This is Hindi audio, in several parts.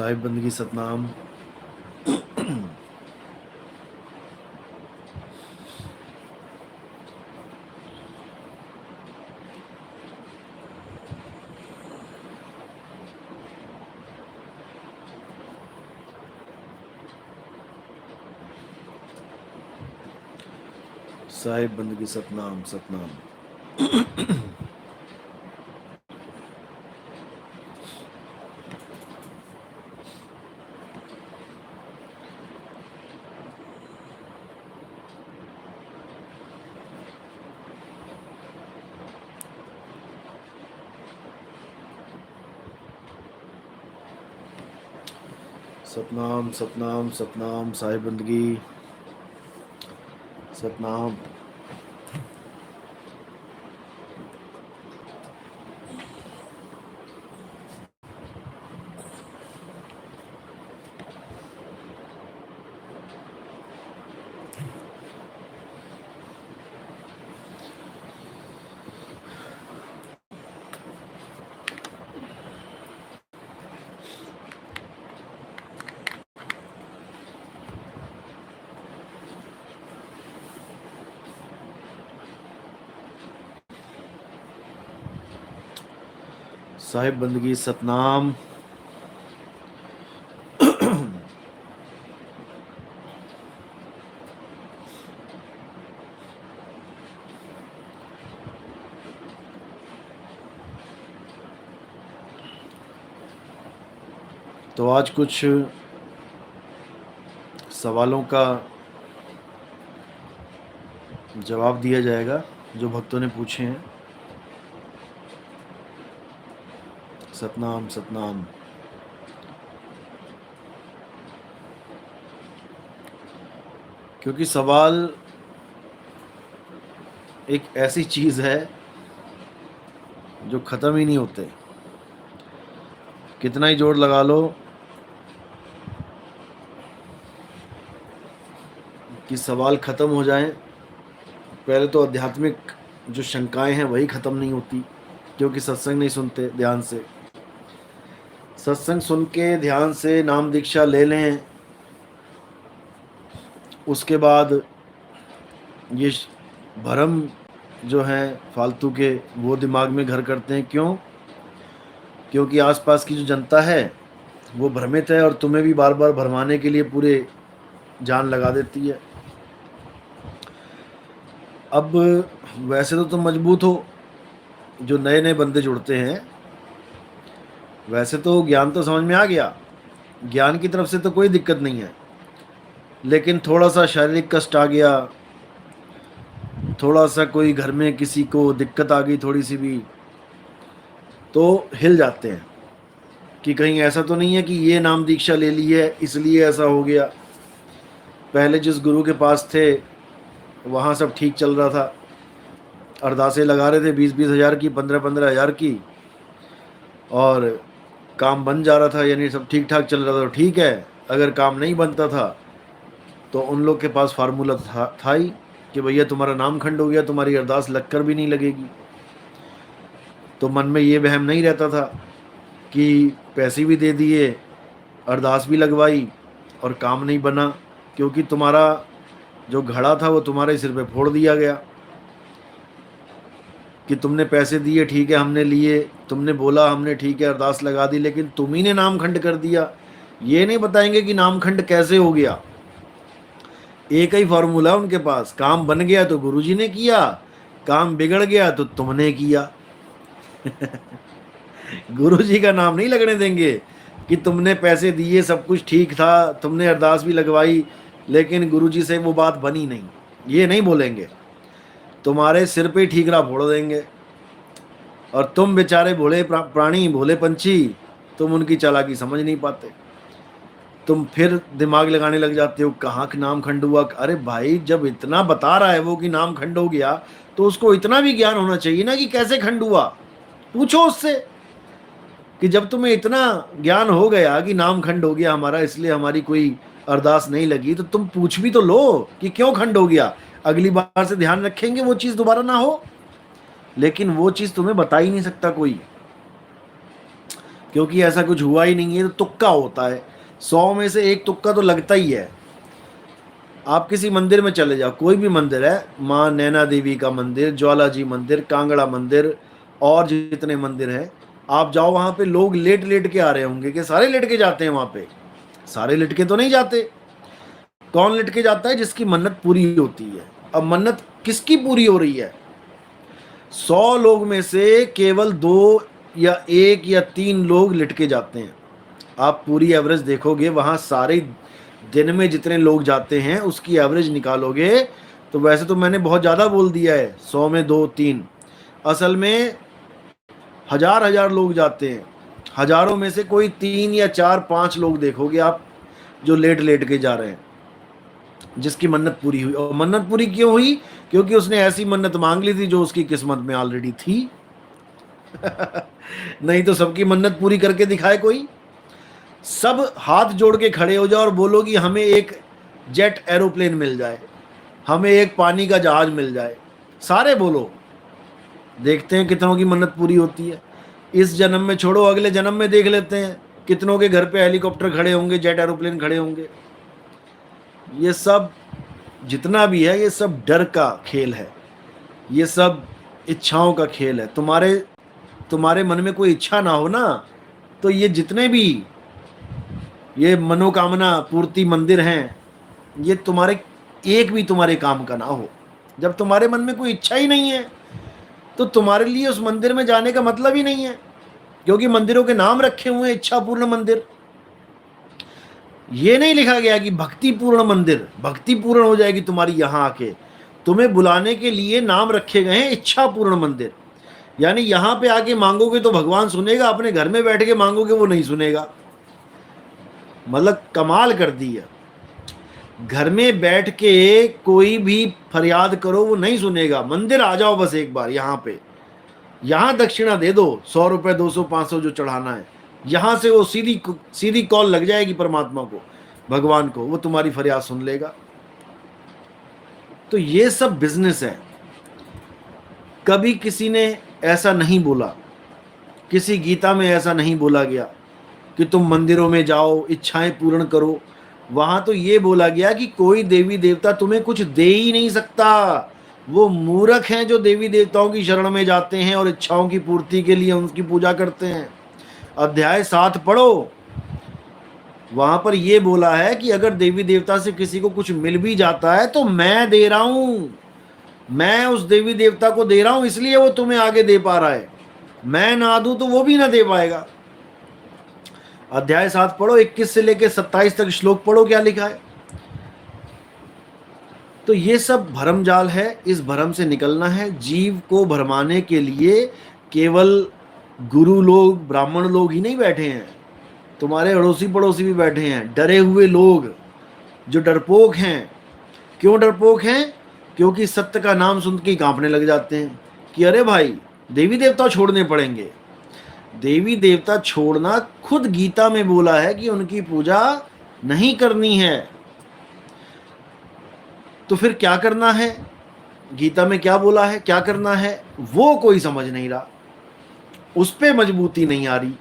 साहिब बंदगी सतनाम। साहिब बंदगी सतनाम सतनाम। सतनाम सतनाम सतनाम। साहिब बंदगी सतनाम। साहिब बंदगी सतनाम। तो आज कुछ सवालों का जवाब दिया जाएगा जो भक्तों ने पूछे हैं। सतनाम सतनाम। क्योंकि सवाल एक ऐसी चीज है जो खत्म ही नहीं होते, कितना ही जोर लगा लो कि सवाल खत्म हो जाएं। पहले तो आध्यात्मिक जो शंकाएं हैं वही खत्म नहीं होती, क्योंकि सत्संग नहीं सुनते ध्यान से। सत्संग सुन के ध्यान से नाम दीक्षा ले लें, उसके बाद ये भ्रम जो है फालतू के वो दिमाग में घर करते हैं। क्यों? क्योंकि आसपास की जो जनता है वो भ्रमित है और तुम्हें भी बार बार भरमाने के लिए पूरे जान लगा देती है। अब वैसे तो तुम मजबूत हो, जो नए नए बंदे जुड़ते हैं, वैसे तो ज्ञान तो समझ में आ गया, ज्ञान की तरफ से तो कोई दिक्कत नहीं है। लेकिन थोड़ा सा शारीरिक कष्ट आ गया, थोड़ा सा कोई घर में किसी को दिक्कत आ गई थोड़ी सी भी, तो हिल जाते हैं कि कहीं ऐसा तो नहीं है कि ये नाम दीक्षा ले ली है इसलिए ऐसा हो गया। पहले जिस गुरु के पास थे वहाँ सब ठीक चल रहा था, अरदासें लगा रहे थे 20-20 हज़ार की, 15-15 हज़ार की, और काम बन जा रहा था, यानी सब ठीक ठाक चल रहा था। तो ठीक है, अगर काम नहीं बनता था तो उन लोग के पास फार्मूला था ही कि भैया तुम्हारा नाम खंड हो गया, तुम्हारी अरदास लगकर भी नहीं लगेगी। तो मन में ये वहम नहीं रहता था कि पैसे भी दे दिए, अरदास भी लगवाई और काम नहीं बना, क्योंकि तुम्हारा जो घड़ा था वो तुम्हारे सिर पे फोड़ दिया गया कि तुमने पैसे दिए, ठीक है हमने लिए, तुमने बोला हमने ठीक है अरदास लगा दी, लेकिन तुम ही ने नाम खंड कर दिया। ये नहीं बताएंगे कि नाम खंड कैसे हो गया। एक ही फॉर्मूला उनके पास, काम बन गया तो गुरुजी ने किया, काम बिगड़ गया तो तुमने किया। गुरुजी का नाम नहीं लगने देंगे कि तुमने पैसे दिए, सब कुछ ठीक था, तुमने अरदास भी लगवाई, लेकिन गुरुजी से वो बात बनी नहीं, ये नहीं बोलेंगे। तुम्हारे सिर पे ठीकरा फोड़ देंगे और तुम बेचारे भोले प्राणी, भोले पंछी, तुम उनकी चालाकी समझ नहीं पाते। तुम फिर दिमाग लगाने लग जाते हो कहाँ नाम खंड हुआ। अरे भाई, जब इतना बता रहा है वो कि नाम खंड हो गया, तो उसको इतना भी ज्ञान होना चाहिए ना कि कैसे खंड हुआ। पूछो उससे कि जब तुम्हें इतना ज्ञान हो गया कि नाम खंड हो गया हमारा, इसलिए हमारी कोई अरदास नहीं लगी, तो तुम पूछ भी तो लो कि क्यों खंड हो गया। अगली बार से ध्यान रखेंगे वो चीज दोबारा ना हो। लेकिन वो चीज तुम्हें बता ही नहीं सकता कोई। क्योंकि ऐसा कुछ हुआ ही नहीं है, तो तुक्का होता है। 100 में से एक तुक्का तो लगता ही है। आप किसी मंदिर में चले जाओ, कोई भी मंदिर है, माँ नैना देवी का मंदिर, ज्वाला जी मंदिर, कांगड़ा मंदिर, और जितने मंदिर हैं, आप जाओ वहां पे, लोग लेट लेट के आ रहे होंगे कि सारे लेट के जाते हैं वहां पे? सारे लेट के तो नहीं जाते। कौन लेट के जाता है? जिसकी मन्नत पूरी होती है। अब मन्नत किसकी पूरी हो रही है? 100 लोग में से केवल 2 या 1 या 3 लोग लिट के जाते हैं। आप पूरी एवरेज देखोगे, वहां सारे दिन में जितने लोग जाते हैं उसकी एवरेज निकालोगे, तो वैसे तो मैंने बहुत ज़्यादा बोल दिया है, 100 में 2-3, असल में हजार हजार लोग जाते हैं। हजारों में से कोई 3 या 4-5 लोग देखोगे आप जो लेट लेट के जा रहे हैं, जिसकी मन्नत पूरी हुई। और मन्नत पूरी क्यों हुई? क्योंकि उसने ऐसी मन्नत मांग ली थी जो उसकी किस्मत में ऑलरेडी थी। नहीं तो सबकी मन्नत पूरी करके दिखाए कोई। सब हाथ जोड़ के खड़े हो जाओ और बोलो कि हमें एक जेट एरोप्लेन मिल जाए, हमें एक पानी का जहाज मिल जाए, सारे बोलो, देखते हैं कितनों की मन्नत पूरी होती है। इस जन्म में छोड़ो, अगले जन्म में देख लेते हैं कितनों के घर पे हेलीकॉप्टर खड़े होंगे, जेट एरोप्लेन खड़े होंगे। ये सब जितना भी है, ये सब डर का खेल है, ये सब इच्छाओं का खेल है। तुम्हारे मन में कोई इच्छा ना हो ना, तो ये जितने भी ये मनोकामना पूर्ति मंदिर हैं, ये तुम्हारे एक भी तुम्हारे काम का ना हो। जब तुम्हारे मन में कोई इच्छा ही नहीं है, तो तुम्हारे लिए उस मंदिर में जाने का मतलब ही नहीं है। क्योंकि मंदिरों के नाम रखे हुए हैं इच्छा पूर्ण मंदिर, ये नहीं लिखा गया कि भक्ति पूर्ण मंदिर, भक्ति पूर्ण हो जाएगी तुम्हारी यहां आके। तुम्हें बुलाने के लिए नाम रखे गए हैं इच्छा पूर्ण मंदिर, यानी यहां पे आके मांगोगे तो भगवान सुनेगा, अपने घर में बैठ के मांगोगे वो नहीं सुनेगा। मतलब कमाल कर दी है। घर में बैठ के कोई भी फरियाद करो वो नहीं सुनेगा। मंदिर आ जाओ बस एक बार यहाँ पे, यहाँ दक्षिणा दे दो, 100 रुपए 200 500 जो चढ़ाना है, यहाँ से वो सीधी सीधी कॉल लग जाएगी परमात्मा को, भगवान को, वो तुम्हारी फरियाद सुन लेगा। तो ये सब बिजनेस है। कभी किसी ने ऐसा नहीं बोला, किसी गीता में ऐसा नहीं बोला गया कि तुम मंदिरों में जाओ इच्छाएं पूर्ण करो। वहां तो ये बोला गया कि कोई देवी देवता तुम्हें कुछ दे ही नहीं सकता। वो मूर्ख हैं जो देवी देवताओं की शरण में जाते हैं और इच्छाओं की पूर्ति के लिए उनकी पूजा करते हैं। अध्याय 7 पढ़ो, वहां पर ये बोला है कि अगर देवी देवता से किसी को कुछ मिल भी जाता है तो मैं दे रहा हूं, मैं उस देवी देवता को दे रहा हूं, इसलिए वो तुम्हें आगे दे पा रहा है। मैं ना दूं तो वो भी ना दे पाएगा। अध्याय 7 पढ़ो, 21 से लेकर 27 तक श्लोक पढ़ो, क्या लिखा है। तो ये सब भरम जाल है, इस भरम से निकलना है। जीव को भरमाने के लिए केवल गुरु लोग, ब्राह्मण लोग ही नहीं बैठे हैं, तुम्हारे अड़ोसी पड़ोसी भी बैठे हैं, डरे हुए लोग जो डरपोक हैं। क्यों डरपोक हैं? क्योंकि सत्य का नाम सुन के कांपने लग जाते हैं कि अरे भाई देवी देवता छोड़ने पड़ेंगे। देवी देवता छोड़ना खुद गीता में बोला है कि उनकी पूजा नहीं करनी है। तो फिर क्या करना है? गीता में क्या बोला है, क्या करना है, वो कोई समझ नहीं रहा। उस पे मजबूती नहीं आ रही।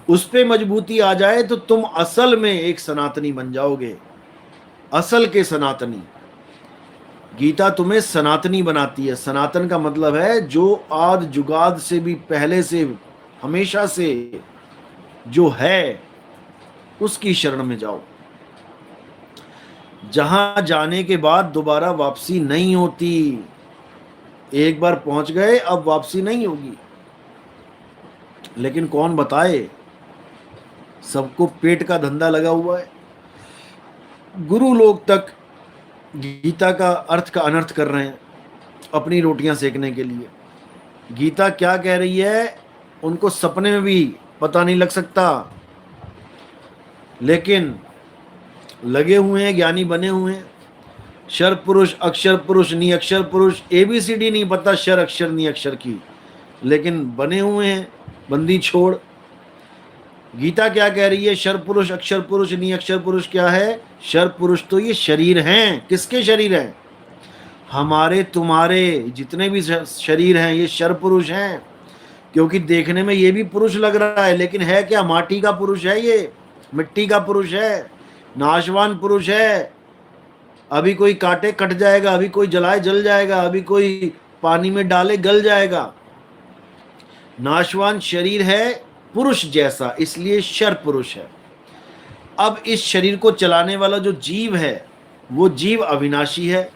उस पे मजबूती आ जाए तो तुम असल में एक सनातनी बन जाओगे, असल के सनातनी। गीता तुम्हें सनातनी बनाती है। सनातन का मतलब है जो आद जुगाद से भी पहले से, हमेशा से जो है, उसकी शरण में जाओ, जहां जाने के बाद दोबारा वापसी नहीं होती। एक बार पहुंच गए अब वापसी नहीं होगी। लेकिन कौन बताए, सबको पेट का धंधा लगा हुआ है। गुरु लोग तक गीता का अर्थ का अनर्थ कर रहे हैं अपनी रोटियां सेकने के लिए। गीता क्या कह रही है उनको सपने में भी पता नहीं लग सकता, लेकिन लगे हुए हैं, ज्ञानी बने हुए हैं। शर पुरुष, अक्षर पुरुष, नी अक्षर पुरुष, ABCD नहीं पता शर अक्षर नी अक्षर की, लेकिन बने हुए हैं बंदी छोड़। गीता क्या कह रही है? शर पुरुष, अक्षर पुरुष, नी अक्षर पुरुष क्या है? शर पुरुष तो ये शरीर हैं। किसके शरीर हैं? हमारे तुम्हारे जितने भी शरीर हैं ये शर पुरुष हैं। क्योंकि देखने में ये भी पुरुष लग रहा है, लेकिन है क्या? माटी का पुरुष है, ये मिट्टी का पुरुष है, नाशवान पुरुष है। अभी कोई काटे कट जाएगा, अभी कोई जलाए जल जाएगा, अभी कोई पानी में डाले गल जाएगा। नाशवान शरीर है पुरुष जैसा, इसलिए शर पुरुष है। अब इस शरीर को चलाने वाला जो जीव है वो जीव अविनाशी है,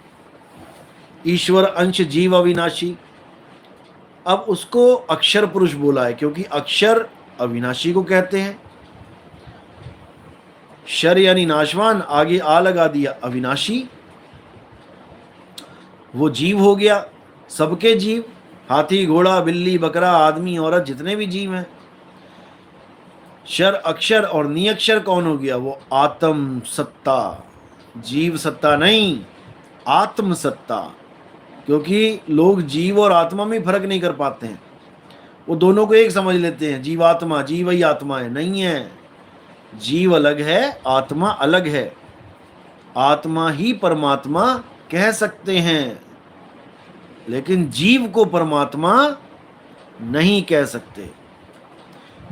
ईश्वर अंश जीव अविनाशी। अब उसको अक्षर पुरुष बोला है क्योंकि अक्षर अविनाशी को कहते हैं। शर यानी नाशवान, आगे आ लगा दिया अविनाशी, वो जीव हो गया। सबके जीव, हाथी घोड़ा बिल्ली बकरा आदमी औरत जितने भी जीव हैं। शर अक्षर और नियक्षर कौन हो गया? वो आत्म सत्ता, जीव सत्ता नहीं, आत्म सत्ता। क्योंकि लोग जीव और आत्मा में फर्क नहीं कर पाते हैं, वो दोनों को एक समझ लेते हैं, जीवात्मा, जीव ही आत्मा है। नहीं है, जीव अलग है, आत्मा अलग है। आत्मा ही परमात्मा कह सकते हैं, लेकिन जीव को परमात्मा नहीं कह सकते।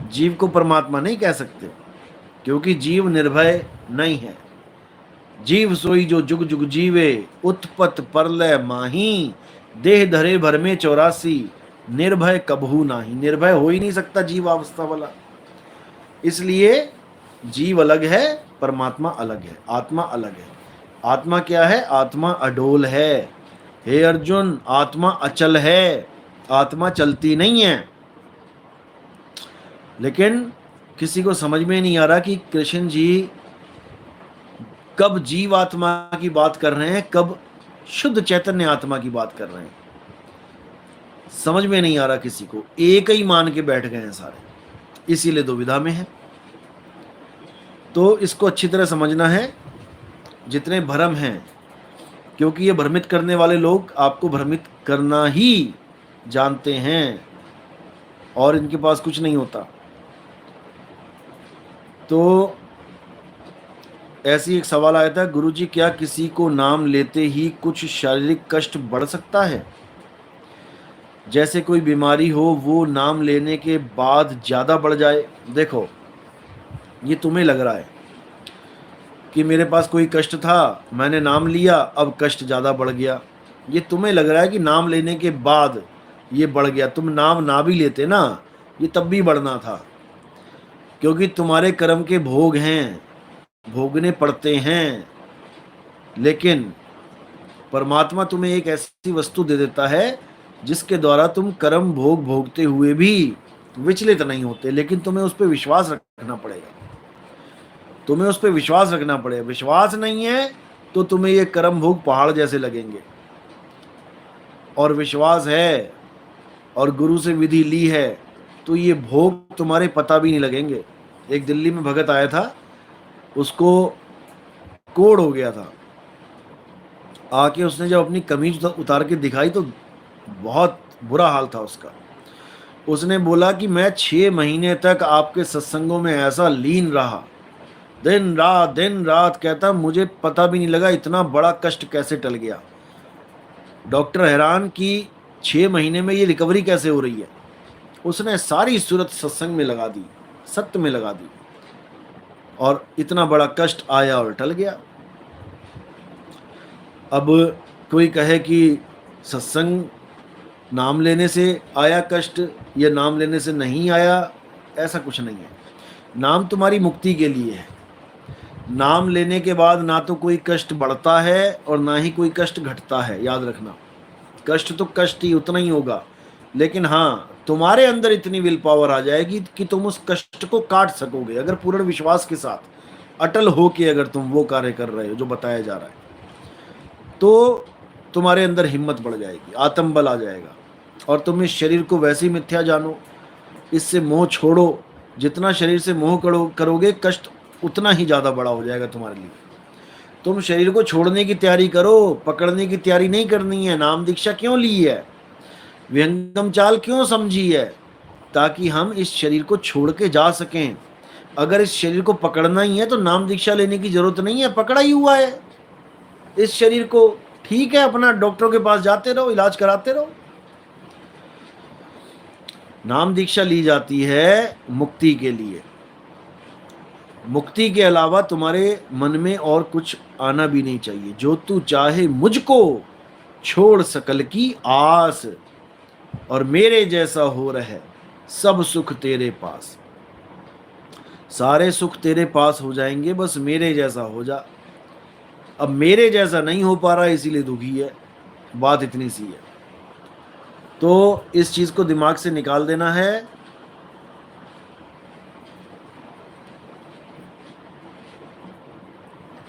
जीव को परमात्मा नहीं कह सकते क्योंकि जीव निर्भय नहीं है। जीव सोई जो जुग जुग जीवे, उत्पत परलय माही, देह धरे भर में 84, निर्भय कबहू नाही। निर्भय हो ही नहीं सकता जीव अवस्था वाला। इसलिए जीव अलग है, परमात्मा अलग है, आत्मा अलग है। आत्मा क्या है? आत्मा अडोल है। हे अर्जुन, आत्मा अचल है, आत्मा चलती नहीं है। लेकिन किसी को समझ में नहीं आ रहा कि कृष्ण जी कब जीव आत्मा की बात कर रहे हैं, कब शुद्ध चैतन्य आत्मा की बात कर रहे हैं। समझ में नहीं आ रहा किसी को, एक ही मान के बैठ गए हैं सारे, इसीलिए दुविधा में है। तो इसको अच्छी तरह समझना है, जितने भ्रम हैं, क्योंकि ये भ्रमित करने वाले लोग आपको भ्रमित करना ही जानते हैं और इनके पास कुछ नहीं होता। तो ऐसी एक सवाल आया था, गुरुजी क्या किसी को नाम लेते ही कुछ शारीरिक कष्ट बढ़ सकता है? जैसे कोई बीमारी हो वो नाम लेने के बाद ज़्यादा बढ़ जाए? देखो, ये तुम्हें लग रहा है कि मेरे पास कोई कष्ट था, मैंने नाम लिया, अब कष्ट ज़्यादा बढ़ गया। ये तुम्हें लग रहा है कि नाम लेने के बाद ये बढ़ गया। तुम नाम ना भी लेते ना, ये तब भी बढ़ना था, क्योंकि तुम्हारे कर्म के भोग हैं, भोगने पड़ते हैं। लेकिन परमात्मा तुम्हें एक ऐसी वस्तु दे देता है जिसके द्वारा तुम कर्म भोग भोगते हुए भी विचलित नहीं होते। लेकिन तुम्हें उस पर विश्वास रखना पड़ेगा, तुम्हें उस पर विश्वास रखना पड़ेगा। विश्वास नहीं है तो तुम्हें ये कर्म भोग पहाड़ जैसे लगेंगे, और विश्वास है और गुरु से विधि ली है तो ये भोग तुम्हारे पता भी नहीं लगेंगे। एक दिल्ली में भगत आया था, उसको कोढ़ हो गया था। आके उसने जब अपनी कमीज उतार के दिखाई तो बहुत बुरा हाल था उसका। उसने बोला कि मैं 6 महीने तक आपके सत्संगों में ऐसा लीन रहा, दिन रात कहता, मुझे पता भी नहीं लगा इतना बड़ा कष्ट कैसे टल गया। डॉक्टर हैरान कि 6 महीने में ये रिकवरी कैसे हो रही है। उसने सारी सूरत सत्संग में लगा दी, सत्य में लगा दी, और इतना बड़ा कष्ट आया और टल गया। अब कोई कहे कि सत्संग नाम लेने से आया कष्ट या नाम लेने से नहीं आया, ऐसा कुछ नहीं है। नाम तुम्हारी मुक्ति के लिए है। नाम लेने के बाद ना तो कोई कष्ट बढ़ता है और ना ही कोई कष्ट घटता है, याद रखना। कष्ट तो कष्ट ही उतना ही होगा, लेकिन हाँ, तुम्हारे अंदर इतनी विल पावर आ जाएगी कि तुम उस कष्ट को काट सकोगे, अगर पूर्ण विश्वास के साथ अटल हो के अगर तुम वो कार्य कर रहे हो जो बताया जा रहा है, तो तुम्हारे अंदर हिम्मत बढ़ जाएगी, आत्मबल आ जाएगा, और तुम इस शरीर को वैसे ही मिथ्या जानो, इससे मोह छोड़ो। जितना शरीर से मोह करोगे, कष्ट उतना ही ज़्यादा बड़ा हो जाएगा तुम्हारे लिए। तुम शरीर को छोड़ने की तैयारी करो, पकड़ने की तैयारी नहीं करनी है। नाम दीक्षा क्यों ली है, विहंगम चाल क्यों समझी है? ताकि हम इस शरीर को छोड़ के जा सकें। अगर इस शरीर को पकड़ना ही है तो नाम दीक्षा लेने की जरूरत नहीं है, पकड़ा ही हुआ है इस शरीर को। ठीक है, अपना डॉक्टरों के पास जाते रहो, इलाज कराते रहो। नाम दीक्षा ली जाती है मुक्ति के लिए। मुक्ति के अलावा तुम्हारे मन में और कुछ आना भी नहीं चाहिए। जो तू चाहे मुझको छोड़ सकल की आस, और मेरे जैसा हो रहे सब सुख तेरे पास। सारे सुख तेरे पास हो जाएंगे, बस मेरे जैसा हो जा। अब मेरे जैसा नहीं हो पा रहा, इसीलिए दुखी है। बात इतनी सी है। तो इस चीज को दिमाग से निकाल देना है।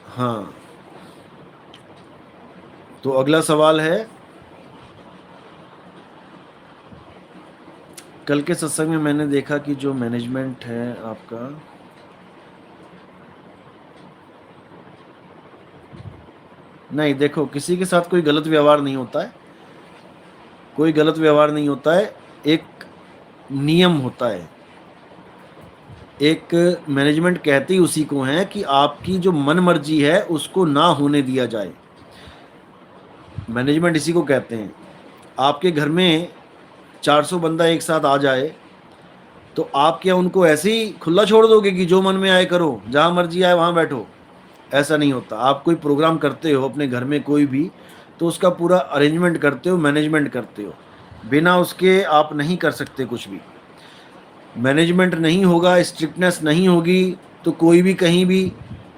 हाँ, तो अगला सवाल है, कल के सत्संग में मैंने देखा कि जो मैनेजमेंट है आपका, नहीं देखो, किसी के साथ कोई गलत व्यवहार नहीं होता है, कोई गलत व्यवहार नहीं होता है। एक नियम होता है, एक मैनेजमेंट कहती उसी को है कि आपकी जो मन मर्जी है उसको ना होने दिया जाए। मैनेजमेंट इसी को कहते हैं। आपके घर में 400 बंदा एक साथ आ जाए तो आप क्या उनको ऐसे ही खुला छोड़ दोगे कि जो मन में आए करो, जहाँ मर्जी आए वहाँ बैठो? ऐसा नहीं होता। आप कोई प्रोग्राम करते हो अपने घर में कोई भी, तो उसका पूरा अरेंजमेंट करते हो, मैनेजमेंट करते हो। बिना उसके आप नहीं कर सकते कुछ भी। मैनेजमेंट नहीं होगा, स्ट्रिक्टनेस नहीं होगी, तो कोई भी कहीं भी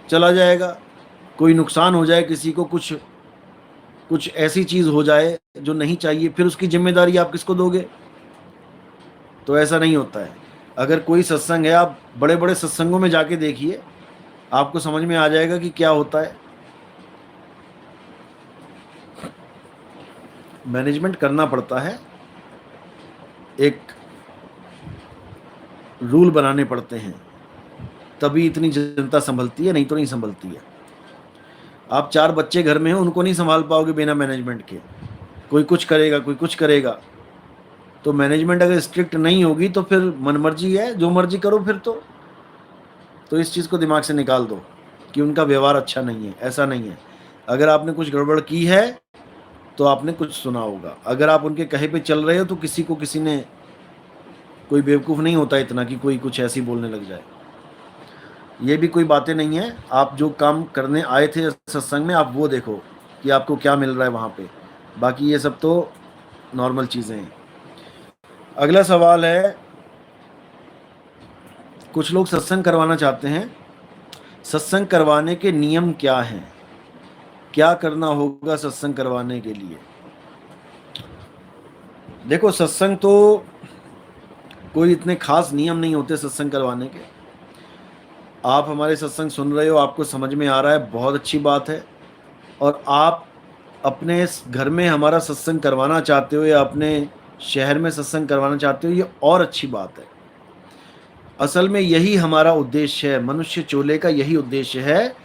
चला जाएगा, कोई नुकसान हो जाए किसी को, कुछ ऐसी चीज़ हो जाए जो नहीं चाहिए, फिर उसकी जिम्मेदारी आप किसको दोगे? तो ऐसा नहीं होता है। अगर कोई सत्संग है, आप बड़े बड़े सत्संगों में जाके देखिए, आपको समझ में आ जाएगा कि क्या होता है। मैनेजमेंट करना पड़ता है, एक रूल बनाने पड़ते हैं, तभी इतनी जनता संभलती है, नहीं तो नहीं संभलती है। आप 4 बच्चे घर में हो, उनको नहीं संभाल पाओगे बिना मैनेजमेंट के। कोई कुछ करेगा, कोई कुछ करेगा। तो मैनेजमेंट अगर स्ट्रिक्ट नहीं होगी तो फिर मनमर्जी है, जो मर्जी करो फिर। तो इस चीज़ को दिमाग से निकाल दो कि उनका व्यवहार अच्छा नहीं है। ऐसा नहीं है। अगर आपने कुछ गड़बड़ की है तो आपने कुछ सुना होगा। अगर आप उनके कहे पे चल रहे हो तो किसी ने, कोई बेवकूफ़ नहीं होता इतना कि कोई कुछ ऐसी बोलने लग जाए। ये भी कोई बातें नहीं है। आप जो काम करने आए थे सत्संग में, आप वो देखो कि आपको क्या मिल रहा है वहाँ पे। बाकी ये सब तो नॉर्मल चीज़ें हैं। अगला सवाल है, कुछ लोग सत्संग करवाना चाहते हैं, सत्संग करवाने के नियम क्या हैं? क्या करना होगा सत्संग करवाने के लिए? देखो, सत्संग तो कोई इतने खास नियम नहीं होते सत्संग करवाने के। आप हमारे सत्संग सुन रहे हो, आपको समझ में आ रहा है, बहुत अच्छी बात है। और आप अपने घर में हमारा सत्संग करवाना चाहते हो या अपने शहर में सत्संग करवाना चाहते हो, ये और अच्छी बात है। असल में यही हमारा उद्देश्य है, मनुष्य चोले का यही उद्देश्य है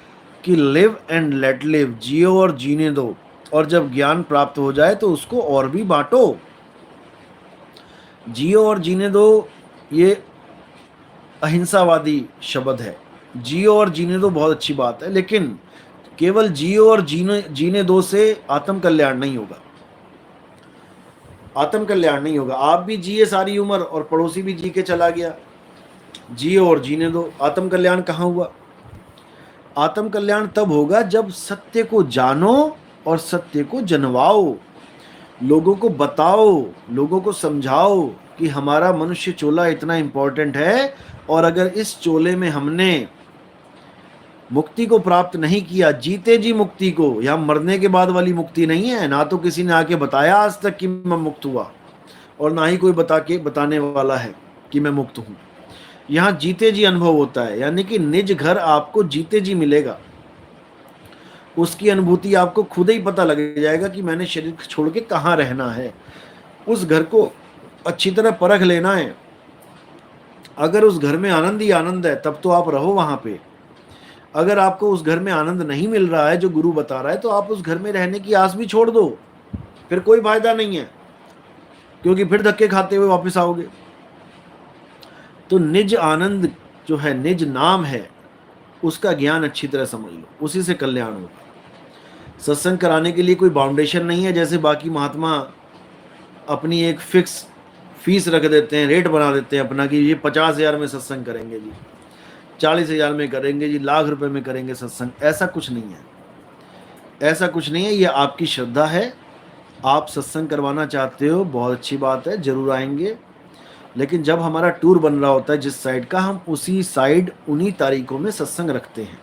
कि लिव एंड लेट लिव, जियो और जीने दो। और जब ज्ञान प्राप्त हो जाए तो उसको और भी बांटो। जियो और जीने दो, ये अहिंसावादी शब्द है। जियो और जीने दो बहुत अच्छी बात है, लेकिन केवल जियो और जीने दो से आत्म कल्याण नहीं होगा। आत्म कल्याण नहीं होगा। आप भी जिए सारी उम्र और पड़ोसी भी जी के चला गया। जियो और जीने दो, आत्म कल्याण कहाँ हुआ? आत्म कल्याण तब होगा जब सत्य को जानो और सत्य को जनवाओ, लोगों को बताओ, लोगों को समझाओ कि हमारा मनुष्य चोला इतना इंपॉर्टेंट है। और अगर इस चोले में हमने मुक्ति को प्राप्त नहीं किया, जीते जी मुक्ति को, यहाँ मरने के बाद वाली मुक्ति नहीं है। ना तो किसी ने आके बताया आज तक कि मैं मुक्त हुआ, और ना ही कोई बताने वाला है कि मैं मुक्त हूँ। यहाँ जीते जी अनुभव होता है, यानी कि निज घर आपको जीते जी मिलेगा। उसकी अनुभूति आपको खुद ही पता लग जाएगा कि मैंने शरीर छोड़ के कहाँ रहना है। उस घर को अच्छी तरह परख लेना है। अगर उस घर में आनंद ही आनंद है तब तो आप रहो वहाँ पे। अगर आपको उस घर में आनंद नहीं मिल रहा है जो गुरु बता रहा है, तो आप उस घर में रहने की आस भी छोड़ दो, फिर कोई फायदा नहीं है, क्योंकि फिर धक्के खाते हुए वापस आओगे। तो निज आनंद जो है, निज नाम है, उसका ज्ञान अच्छी तरह समझ लो, उसी से कल्याण होगा। सत्संग कराने के लिए कोई बाउंडेशन नहीं है, जैसे बाकी महात्मा अपनी एक फीस रख देते हैं, रेट बना देते हैं अपना कि ये 50,000 में सत्संग करेंगे जी, 40,000 में करेंगे जी, लाख रुपए में करेंगे सत्संग। ऐसा कुछ नहीं है, ऐसा कुछ नहीं है। ये आपकी श्रद्धा है, आप सत्संग करवाना चाहते हो, बहुत अच्छी बात है, जरूर आएंगे। लेकिन जब हमारा टूर बन रहा होता है जिस साइड का, हम उसी साइड उन्हीं तारीखों में सत्संग रखते हैं,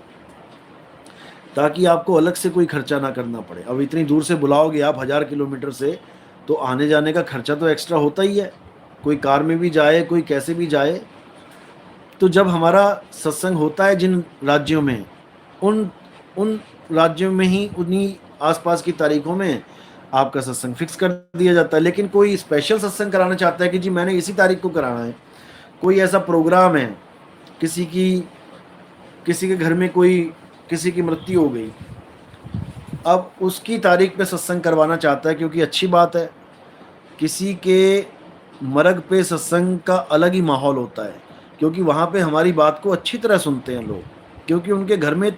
ताकि आपको अलग से कोई खर्चा ना करना पड़े। अब इतनी दूर से बुलाओगे आप 1000 किलोमीटर से, तो आने जाने का खर्चा तो एक्स्ट्रा होता ही है, कोई कार में भी जाए, कोई कैसे भी जाए। तो जब हमारा सत्संग होता है जिन राज्यों में, उन उन राज्यों में ही उन्हीं आसपास की तारीखों में आपका सत्संग फिक्स कर दिया जाता है। लेकिन कोई स्पेशल सत्संग कराना चाहता है कि जी मैंने इसी तारीख को कराना है, कोई ऐसा प्रोग्राम है, किसी के घर में कोई किसी की मृत्यु हो गई, अब उसकी तारीख पे सत्संग करवाना चाहता है, क्योंकि अच्छी बात है, किसी के मरग पे सत्संग का अलग ही माहौल होता है, क्योंकि वहाँ पे हमारी बात को अच्छी तरह सुनते हैं लोग, क्योंकि उनके घर में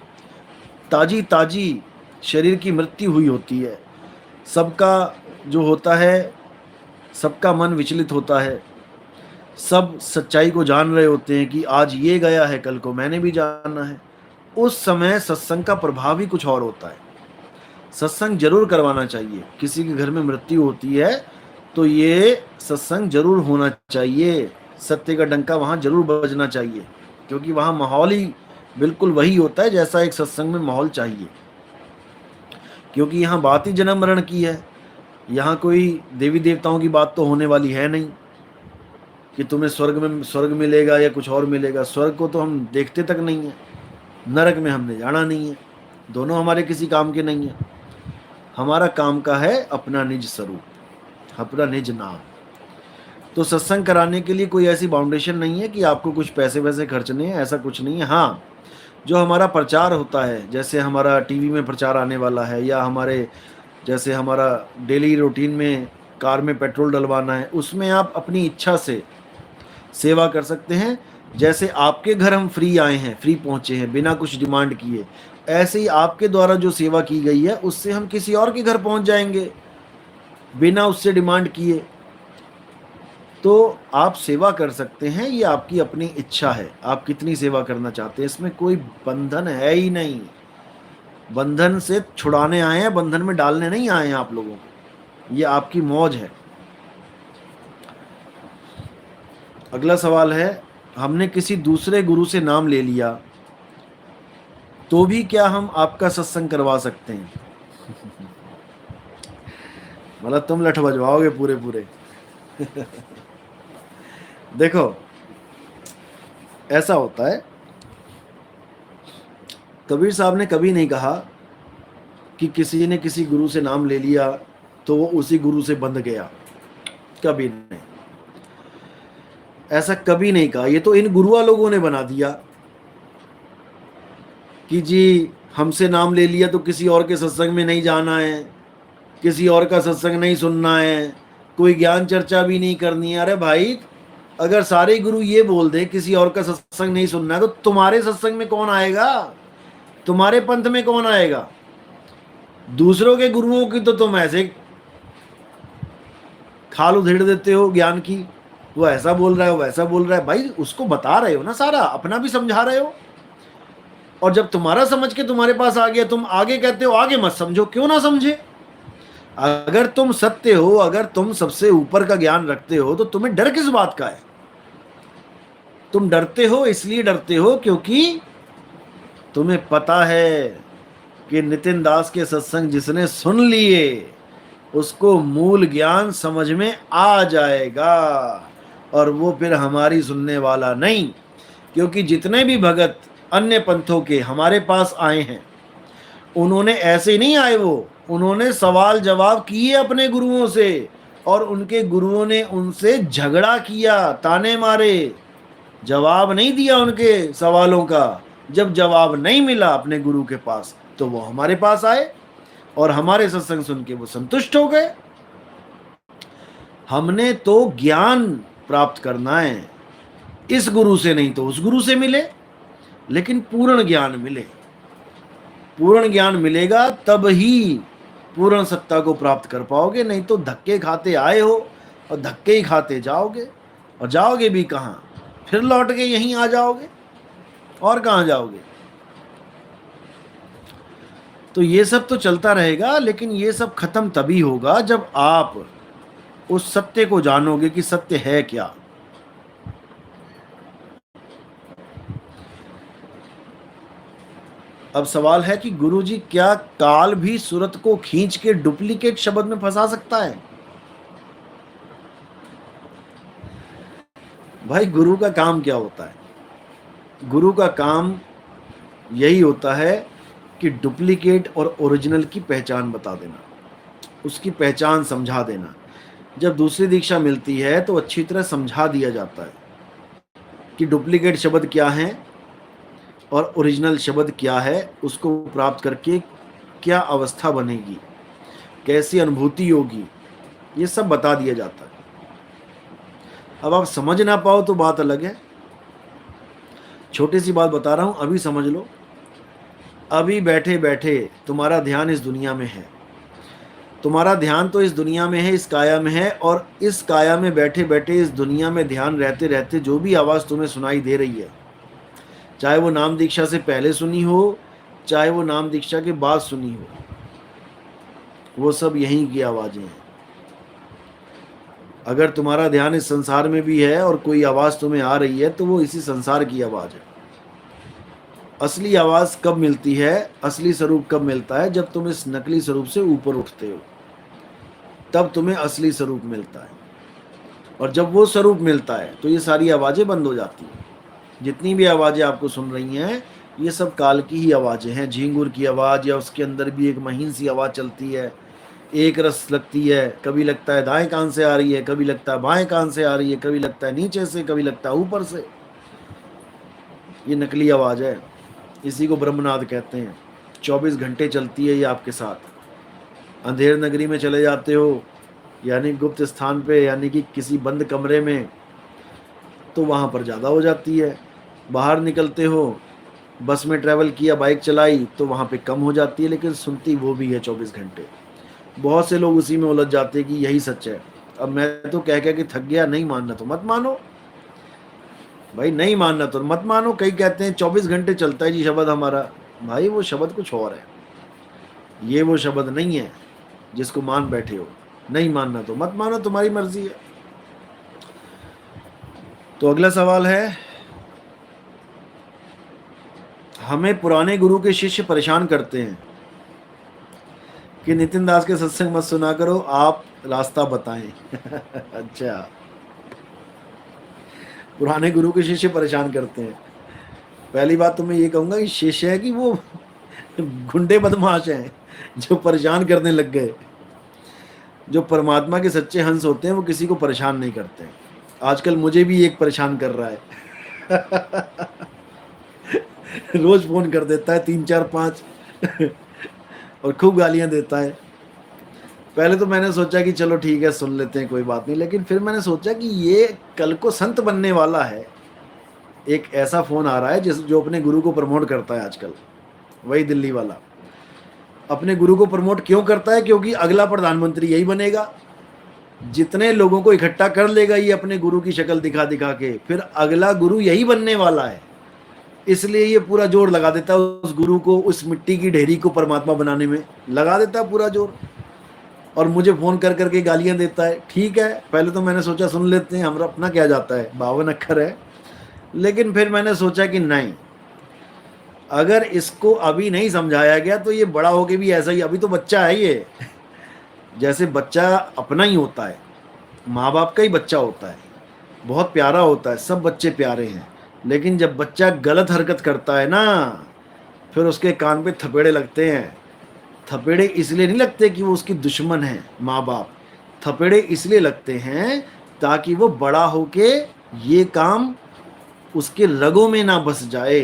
ताजी ताजी शरीर की मृत्यु हुई होती है। सबका जो होता है, सबका मन विचलित होता है, सब सच्चाई को जान रहे होते हैं कि आज ये गया है, कल को मैंने भी जाना है। उस समय सत्संग का प्रभाव ही कुछ और होता है। सत्संग जरूर करवाना चाहिए। किसी के घर में मृत्यु होती है तो ये सत्संग जरूर होना चाहिए, सत्य का डंका वहाँ जरूर बजना चाहिए, क्योंकि वहाँ माहौल ही बिल्कुल वही होता है जैसा एक सत्संग में माहौल चाहिए। क्योंकि यहाँ बात ही जन्म मरण की है, यहाँ कोई देवी देवताओं की बात तो होने वाली है नहीं कि तुम्हें स्वर्ग मिलेगा या कुछ और मिलेगा। स्वर्ग को तो हम देखते तक नहीं है, नरक में हमने जाना नहीं है, दोनों हमारे किसी काम के नहीं है। हमारा काम का है अपना निज स्वरूप, अपना निज नाम। तो सत्संग कराने के लिए कोई ऐसी बाउंडेशन नहीं है कि आपको कुछ पैसे वैसे खर्चने हैं, ऐसा कुछ नहीं है। हाँ, जो हमारा प्रचार होता है, जैसे हमारा टीवी में प्रचार आने वाला है, या हमारे जैसे हमारा डेली रूटीन में कार में पेट्रोल डलवाना है, उसमें आप अपनी इच्छा से सेवा कर सकते हैं। जैसे आपके घर हम फ्री आए हैं, फ्री पहुंचे हैं, बिना कुछ डिमांड किए, ऐसे ही आपके द्वारा जो सेवा की गई है उससे हम किसी और के घर पहुंच जाएंगे बिना उससे डिमांड किए। तो आप सेवा कर सकते हैं, ये आपकी अपनी इच्छा है, आप कितनी सेवा करना चाहते हैं, इसमें कोई बंधन है ही नहीं। बंधन से छुड़ाने आए हैं, बंधन में डालने नहीं आए हैं आप लोगों को, ये आपकी मौज है। अगला सवाल है, हमने किसी दूसरे गुरु से नाम ले लिया तो भी क्या हम आपका सत्संग करवा सकते हैं? मतलब तुम लठ बजवाओगे पूरे पूरे। देखो, ऐसा होता है, कबीर साहब ने कभी नहीं कहा कि किसी ने किसी गुरु से नाम ले लिया तो वो उसी गुरु से बंध गया, कभी नहीं, ऐसा कभी नहीं कहा। ये तो इन गुरुआ लोगों ने बना दिया कि जी हमसे नाम ले लिया तो किसी और के सत्संग में नहीं जाना है, किसी और का सत्संग नहीं सुनना है, कोई ज्ञान चर्चा भी नहीं करनी है। अरे भाई, अगर सारे गुरु ये बोल दे किसी और का सत्संग नहीं सुनना है, तो तुम्हारे सत्संग में कौन आएगा? तुम्हारे पंथ में कौन आएगा? दूसरों के गुरुओं की तो तुम ऐसे खाल उधेड़ देते हो ज्ञान की, वो ऐसा बोल रहा है, वो वैसा बोल रहा है। भाई उसको बता रहे हो ना, सारा अपना भी समझा रहे हो, और जब तुम्हारा समझ के तुम्हारे पास आ गया, तुम आगे कहते हो आगे मत समझो। क्यों ना समझे? अगर तुम सत्य हो, अगर तुम सबसे ऊपर का ज्ञान रखते हो, तो तुम्हें डर किस बात का है? तुम डरते हो, इसलिए डरते हो क्योंकि तुम्हें पता है कि नितिन दास के सत्संग जिसने सुन लिए उसको मूल ज्ञान समझ में आ जाएगा, और वो फिर हमारी सुनने वाला नहीं। क्योंकि जितने भी भगत अन्य पंथों के हमारे पास आए हैं, उन्होंने ऐसे नहीं आए, वो उन्होंने सवाल जवाब किए अपने गुरुओं से, और उनके गुरुओं ने उनसे झगड़ा किया, ताने मारे, जवाब नहीं दिया उनके सवालों का। जब जवाब नहीं मिला अपने गुरु के पास, तो वो हमारे पास आए और हमारे सत्संग सुन के वो संतुष्ट हो गए। हमने तो ज्ञान प्राप्त करना है, इस गुरु से नहीं तो उस गुरु से मिले, लेकिन पूर्ण ज्ञान मिले। पूर्ण ज्ञान मिलेगा तब ही पूर्ण सत्ता को प्राप्त कर पाओगे, नहीं तो धक्के खाते आए हो, और धक्के ही खाते जाओगे, और जाओगे भी कहाँ, फिर लौट के यहीं आ जाओगे, और कहाँ जाओगे। तो ये सब तो चलता रहेगा, लेकिन ये सब खत्म तभी होगा जब आप उस सत्य को जानोगे कि सत्य है क्या। अब सवाल है कि गुरुजी, क्या काल भी सूरत को खींच के डुप्लीकेट शब्द में फंसा सकता है? भाई, गुरु का काम क्या होता है? गुरु का काम यही होता है कि डुप्लीकेट और ओरिजिनल की पहचान बता देना, उसकी पहचान समझा देना। जब दूसरी दीक्षा मिलती है तो अच्छी तरह समझा दिया जाता है कि डुप्लीकेट शब्द क्या हैं और ओरिजिनल शब्द क्या है, उसको प्राप्त करके क्या अवस्था बनेगी, कैसी अनुभूति होगी, ये सब बता दिया जाता है। अब आप समझ ना पाओ तो बात अलग है। छोटी सी बात बता रहा हूं, अभी समझ लो। अभी बैठे बैठे तुम्हारा ध्यान इस दुनिया में है, तुम्हारा ध्यान तो इस दुनिया में है, इस काया में है, और इस काया में बैठे बैठे इस दुनिया में ध्यान रहते रहते जो भी आवाज़ तुम्हें सुनाई दे रही है, चाहे वो नाम दीक्षा से पहले सुनी हो, चाहे वो नाम दीक्षा के बाद सुनी हो, वो सब यहीं की आवाज़ें हैं। अगर तुम्हारा ध्यान इस संसार में भी है और कोई आवाज़ तुम्हें आ रही है, तो वो इसी संसार की आवाज़ है। असली आवाज़ कब मिलती है, असली स्वरूप कब मिलता है? जब तुम इस नकली स्वरूप से ऊपर उठते हो, तब तुम्हें असली स्वरूप मिलता है। और जब वो स्वरूप मिलता है तो ये सारी आवाज़ें बंद हो जाती हैं। जितनी भी आवाज़ें आपको सुन रही हैं, ये सब काल की ही आवाज़ें हैं। झींगुर की आवाज़, या उसके अंदर भी एक महीन सी आवाज़ चलती है, एक रस लगती है, कभी लगता है दाएं कान से आ रही है, कभी लगता है बाएं कान से आ रही है, कभी लगता है नीचे से, कभी लगता है ऊपर से। ये नकली आवाज़ है, इसी को ब्रह्मनाद कहते हैं। 24 घंटे चलती है ये आपके साथ। अंधेर नगरी में चले जाते हो, यानी गुप्त स्थान पे, यानी कि किसी बंद कमरे में, तो वहाँ पर ज़्यादा हो जाती है। बाहर निकलते हो, बस में ट्रैवल किया, बाइक चलाई, तो वहाँ पे कम हो जाती है, लेकिन सुनती वो भी है 24 घंटे। बहुत से लोग उसी में उलझ जाते हैं कि यही सच है। अब मैं तो कह के थक गया, नहीं मानना तो मत मानो भाई, नहीं मानना तो मत मानो। कई कहते हैं 24 घंटे चलता है जी शब्द हमारा। भाई, वो शब्द कुछ और है, ये वो शब्द नहीं है जिसको मान बैठे हो। नहीं मानना तो मत मानो, तुम्हारी मर्जी है। तो अगला सवाल है, हमें पुराने गुरु के शिष्य परेशान करते हैं कि नितिन दास के सत्संग मत सुना करो, आप रास्ता बताएं। अच्छा, पुराने गुरु के शिष्य परेशान करते हैं। पहली बात तो मैं ये कहूंगा कि शिष्य है कि वो गुंडे बदमाश हैं जो परेशान करने लग गए। जो परमात्मा के सच्चे हंस होते हैं वो किसी को परेशान नहीं करते। आजकल मुझे भी एक परेशान कर रहा है। रोज फोन कर देता है 3 4 5 और खूब गालियां देता है। पहले तो मैंने सोचा कि चलो ठीक है, सुन लेते हैं, कोई बात नहीं, लेकिन फिर मैंने सोचा कि ये कल को संत बनने वाला है। एक ऐसा फोन आ रहा है जो अपने गुरु को प्रमोट करता है आजकल, वही दिल्ली वाला। अपने गुरु को प्रमोट क्यों करता है? क्योंकि अगला प्रधानमंत्री यही बनेगा। जितने लोगों को इकट्ठा कर लेगा ये अपने गुरु की शक्ल दिखा दिखा के, फिर अगला गुरु यही बनने वाला है। इसलिए ये पूरा जोर लगा देता है उस गुरु को, उस मिट्टी की ढेरी को परमात्मा बनाने में लगा देता है पूरा जोर, और मुझे फोन कर करके गालियां देता है। ठीक है, पहले तो मैंने सोचा सुन लेते हैं, हमारा अपना क्या जाता है, 52 अक्षर है। लेकिन फिर मैंने सोचा कि नहीं, अगर इसको अभी नहीं समझाया गया तो ये बड़ा होके भी ऐसा ही, अभी तो बच्चा है ये। जैसे बच्चा अपना ही होता है, माँ बाप का ही बच्चा होता है, बहुत प्यारा होता है, सब बच्चे प्यारे हैं। लेकिन जब बच्चा गलत हरकत करता है ना, फिर उसके कान पे थपेड़े लगते हैं। थपेड़े इसलिए नहीं लगते कि वो उसकी दुश्मन है माँ बाप, थपेड़े इसलिए लगते हैं ताकि वो बड़ा होके ये काम उसके रगों में ना बस जाए।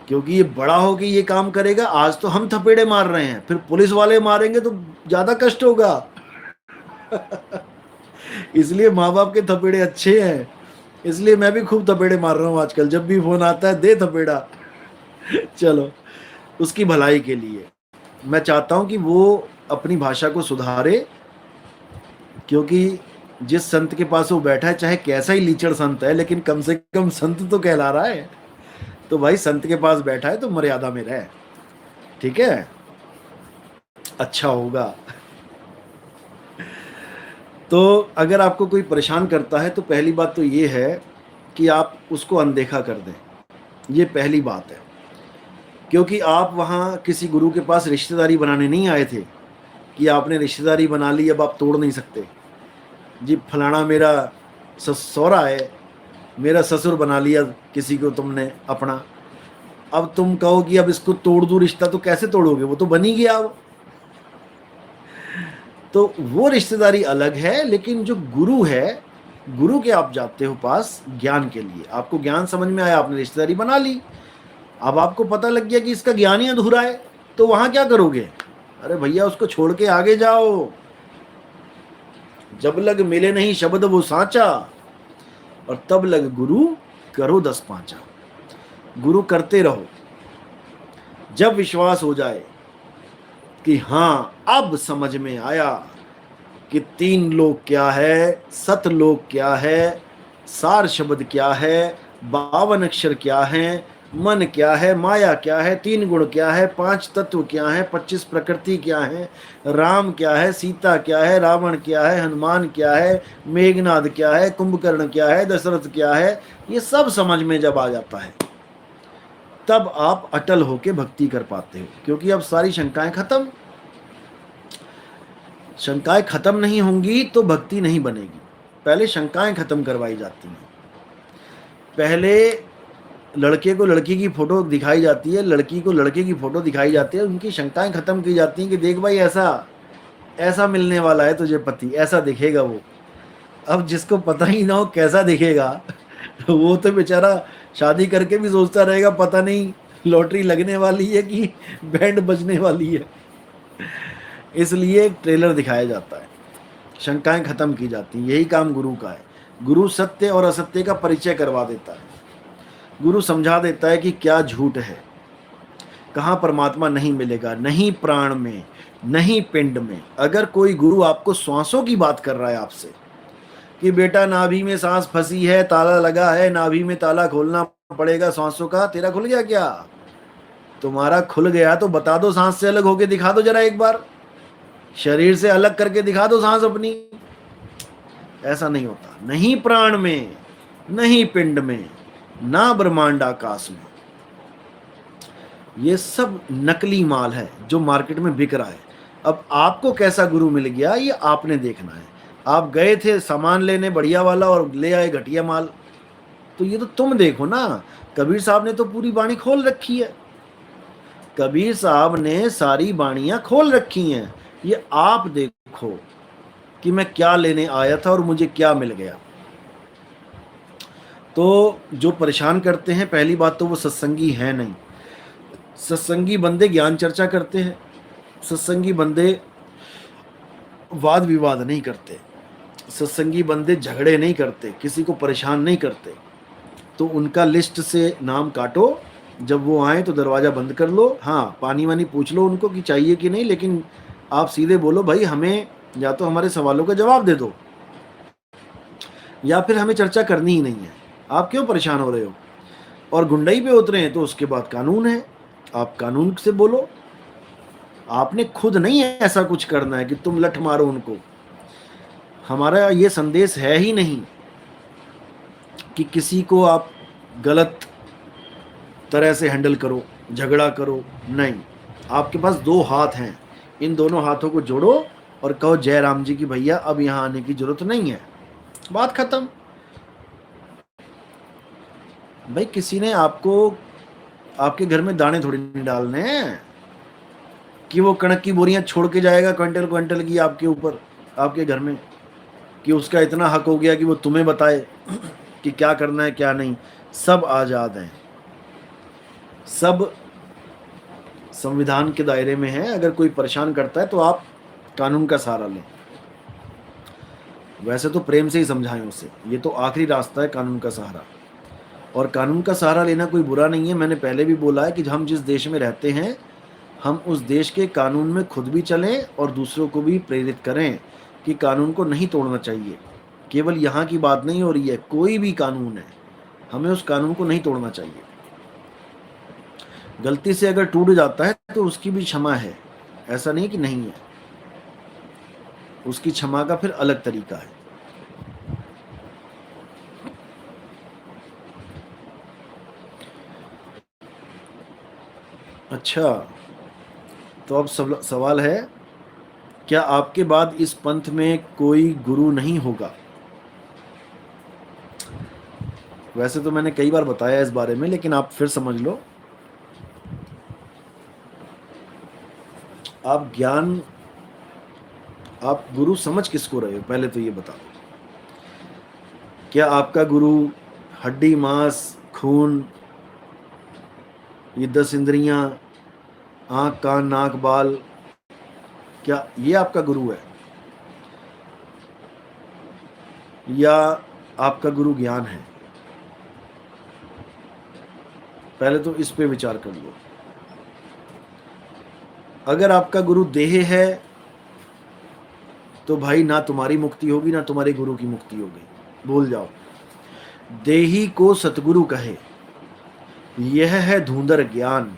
क्योंकि ये बड़ा होके ये काम करेगा, आज तो हम थपेड़े मार रहे हैं, फिर पुलिस वाले मारेंगे तो ज्यादा कष्ट होगा। इसलिए माँ बाप के थपेड़े अच्छे हैं। इसलिए मैं भी खूब थपेड़े मार रहा हूँ आजकल, जब भी फोन आता है दे थपेड़ा। चलो, उसकी भलाई के लिए मैं चाहता हूं कि वो अपनी भाषा को सुधारे क्योंकि जिस संत के पास वो बैठा है, चाहे कैसा ही लीचड़ संत है, लेकिन कम से कम संत तो कहला रहा है। तो भाई संत के पास बैठा है तो मर्यादा में रहे, ठीक है, अच्छा होगा। तो अगर आपको कोई परेशान करता है तो पहली बात तो ये है कि आप उसको अनदेखा कर दें, ये पहली बात है। क्योंकि आप वहाँ किसी गुरु के पास रिश्तेदारी बनाने नहीं आए थे कि आपने रिश्तेदारी बना ली, अब आप तोड़ नहीं सकते। जी फलाना मेरा ससुरा है, मेरा ससुर बना लिया किसी को तुमने अपना, अब तुम कहो कि अब इसको तोड़ दूं रिश्ता, तो कैसे तोड़ोगे, वो तो बन ही गया अब। तो वो रिश्तेदारी अलग है। लेकिन जो गुरु है, गुरु के आप जाते हो पास ज्ञान के लिए, आपको ज्ञान समझ में आया, आपने रिश्तेदारी बना ली, अब आपको पता लग गया कि इसका ज्ञान ही अधूरा है, तो वहां क्या करोगे? अरे भैया उसको छोड़ के आगे जाओ। जब लग मिले नहीं शब्द वो साचा, और तब लग गुरु करो 10 पांचा। गुरु करते रहो। जब विश्वास हो जाए कि हाँ अब समझ में आया कि 3 लोक क्या है, सत लोक क्या है, सार शब्द क्या है, 52 अक्षर क्या है, मन क्या है, माया क्या है, 3 गुण क्या है, 5 तत्व क्या है, 25 प्रकृति क्या है, राम क्या है, सीता क्या है, रावण क्या है, हनुमान क्या है, मेघनाद क्या है, कुंभकर्ण क्या है, दशरथ क्या है, ये सब समझ में जब आ जाता है तब आप अटल होके भक्ति कर पाते हो। क्योंकि अब सारी शंकाएं खत्म। शंकाएं खत्म नहीं होंगी तो भक्ति नहीं बनेगी। पहले शंकाएं खत्म करवाई जाती हैं। पहले लड़के को लड़की की फोटो दिखाई जाती है, लड़की को लड़के की फोटो दिखाई जाती है, उनकी शंकाएं खत्म की जाती हैं कि देख भाई ऐसा ऐसा मिलने वाला है तुझे पति, ऐसा दिखेगा वो। अब जिसको पता ही ना हो कैसा दिखेगा वो तो बेचारा शादी करके भी सोचता रहेगा पता नहीं लॉटरी लगने वाली है कि बैंड बजने वाली है। इसलिए एक ट्रेलर दिखाया जाता है, शंकाएं खत्म की जाती हैं। यही काम गुरु का है। गुरु सत्य और असत्य का परिचय करवा देता है। गुरु समझा देता है कि क्या झूठ है, कहाँ परमात्मा नहीं मिलेगा, नहीं प्राण में, नहीं पिंड में। अगर कोई गुरु आपको श्वासों की बात कर रहा है आपसे कि बेटा नाभि में सांस फंसी है, ताला लगा है, नाभि में ताला खोलना पड़ेगा सांसों का, तेरा खुल गया क्या? तुम्हारा खुल गया तो बता दो, सांस से अलग होके दिखा दो जरा एक बार, शरीर से अलग करके दिखा दो सांस अपनी। ऐसा नहीं होता। नहीं प्राण में, नहीं पिंड में, ना ब्रह्मांड आकाश में। ये सब नकली माल है जो मार्केट में बिक रहा है। अब आपको कैसा गुरु मिल गया ये आपने देखना है। आप गए थे सामान लेने बढ़िया वाला और ले आए घटिया माल, तो ये तो तुम देखो ना। कबीर साहब ने तो पूरी बाणी खोल रखी है। कबीर साहब ने सारी बाणियां खोल रखी हैं। ये आप देखो कि मैं क्या लेने आया था और मुझे क्या मिल गया। तो जो परेशान करते हैं, पहली बात तो वो सत्संगी हैं नहीं। सत्संगी बंदे ज्ञान चर्चा करते हैं, सत्संगी बंदे वाद विवाद नहीं करते, सत्संगी बंदे झगड़े नहीं करते, किसी को परेशान नहीं करते। तो उनका लिस्ट से नाम काटो, जब वो आए तो दरवाज़ा बंद कर लो। हाँ, पानी वानी पूछ लो उनको कि चाहिए कि नहीं, लेकिन आप सीधे बोलो भाई हमें या तो हमारे सवालों का जवाब दे दो या फिर हमें चर्चा करनी ही नहीं है। आप क्यों परेशान हो रहे हो? और गुंडाई पे उतरे हैं तो उसके बाद कानून है, आप कानून से बोलो। आपने खुद नहीं ऐसा कुछ करना है कि तुम लठ मारो उनको। हमारा ये संदेश है ही नहीं कि किसी को आप गलत तरह से हैंडल करो, झगड़ा करो। नहीं, आपके पास 2 हाथ हैं, इन दोनों हाथों को जोड़ो और कहो जय राम जी की भैया अब यहाँ आने की जरूरत नहीं है, बात खत्म। भाई किसी ने आपको आपके घर में दाने थोड़ी नहीं डालने हैं कि वो कणक की बोरियां छोड़ के जाएगा क्विंटल क्विंटल की आपके ऊपर, आपके घर में, कि उसका इतना हक हो गया कि वो तुम्हें बताए कि क्या करना है क्या नहीं। सब आज़ाद हैं, सब संविधान के दायरे में है। अगर कोई परेशान करता है तो आप कानून का सहारा लें। वैसे तो प्रेम से ही समझाएं उसे, ये तो आखिरी रास्ता है कानून का सहारा। और कानून का सहारा लेना कोई बुरा नहीं है। मैंने पहले भी बोला है कि हम जिस देश में रहते हैं हम उस देश के कानून में खुद भी चलें और दूसरों को भी प्रेरित करें कि कानून को नहीं तोड़ना चाहिए। केवल यहाँ की बात नहीं हो रही है, कोई भी कानून है, हमें उस कानून को नहीं तोड़ना चाहिए। गलती से अगर टूट जाता है तो उसकी भी क्षमा है, ऐसा नहीं कि नहीं है, उसकी क्षमा का फिर अलग तरीका है। अच्छा, तो अब सवाल है, क्या आपके बाद इस पंथ में कोई गुरु नहीं होगा? वैसे तो मैंने कई बार बताया इस बारे में, लेकिन आप फिर समझ लो। आप गुरु समझ किसको रहे हो, पहले तो ये बता दो। क्या आपका गुरु हड्डी मांस खून, ये 10 इंद्रियां, आंख कान नाक बाल, क्या ये आपका गुरु है? या आपका गुरु ज्ञान है? पहले तो इस पे विचार कर लो। अगर आपका गुरु देह है तो भाई ना तुम्हारी मुक्ति होगी ना तुम्हारे गुरु की मुक्ति होगी, भूल जाओ। देही को सतगुरु कहे, यह है धुंधर ज्ञान,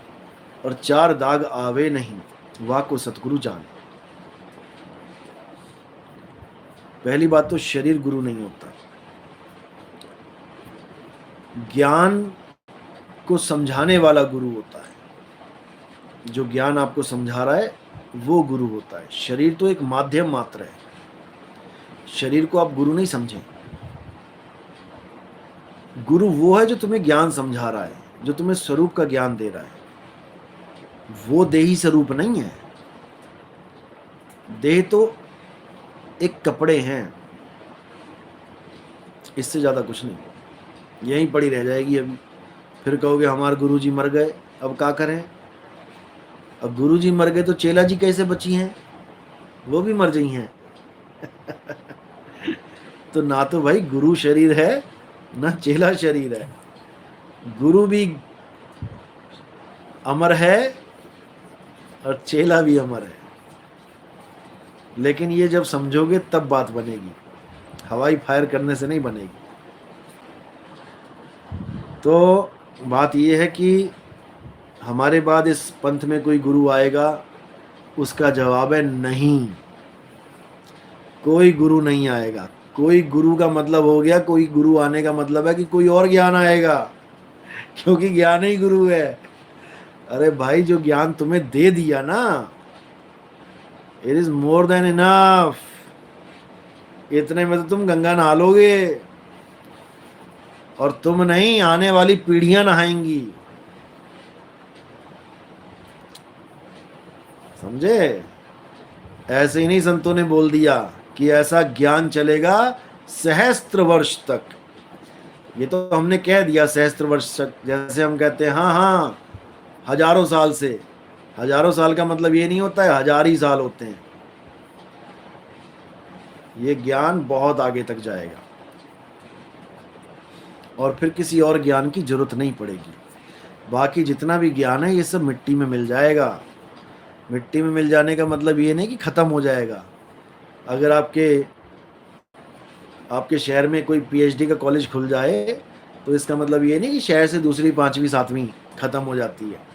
और 4 दाग आवे नहीं, वाह को सतगुरु जान। पहली बात तो शरीर गुरु नहीं होता, ज्ञान को समझाने वाला गुरु होता है। जो ज्ञान आपको समझा रहा है वो गुरु होता है। शरीर तो एक माध्यम मात्र है, शरीर को आप गुरु नहीं समझें। गुरु वो है जो तुम्हें ज्ञान समझा रहा है, जो तुम्हें स्वरूप का ज्ञान दे रहा है। वो देही स्वरूप नहीं है। देह तो एक कपड़े हैं, इससे ज्यादा कुछ नहीं, यहीं पड़ी रह जाएगी। अभी फिर कहोगे हमारे गुरुजी मर गए, अब क्या करें? अब गुरुजी मर गए तो चेला जी कैसे बची हैं? वो भी मर गई हैं। तो ना तो भाई गुरु शरीर है ना चेला शरीर है। गुरु भी अमर है और चेला भी अमर है। लेकिन ये जब समझोगे तब बात बनेगी, हवाई फायर करने से नहीं बनेगी। तो बात ये है कि हमारे बाद इस पंथ में कोई गुरु आएगा? उसका जवाब है नहीं, कोई गुरु नहीं आएगा। कोई गुरु का मतलब हो गया, कोई गुरु आने का मतलब है कि कोई और ज्ञान आएगा, क्योंकि ज्ञान ही गुरु है। अरे भाई, जो ज्ञान तुम्हें दे दिया ना, it is more than enough. इतने में तो तुम गंगा नहा लोगे, और तुम नहीं, आने वाली पीढ़ियां नहाएंगी। समझे? ऐसे ही नहीं संतों ने बोल दिया कि ऐसा ज्ञान चलेगा सहस्त्र वर्ष तक। ये तो हमने कह दिया सहस्त्र वर्ष तक, जैसे हम कहते हैं हाँ हाँ हजारों साल से। हजारों साल का मतलब ये नहीं होता है 1000 ही साल होते हैं। ये ज्ञान बहुत आगे तक जाएगा और फिर किसी और ज्ञान की जरूरत नहीं पड़ेगी। बाकी जितना भी ज्ञान है ये सब मिट्टी में मिल जाएगा। मिट्टी में मिल जाने का मतलब ये नहीं कि खत्म हो जाएगा। अगर आपके शहर में कोई पीएचडी का कॉलेज खुल जाए तो इसका मतलब ये नहीं कि शहर से दूसरी 5वीं 7वीं खत्म हो जाती है।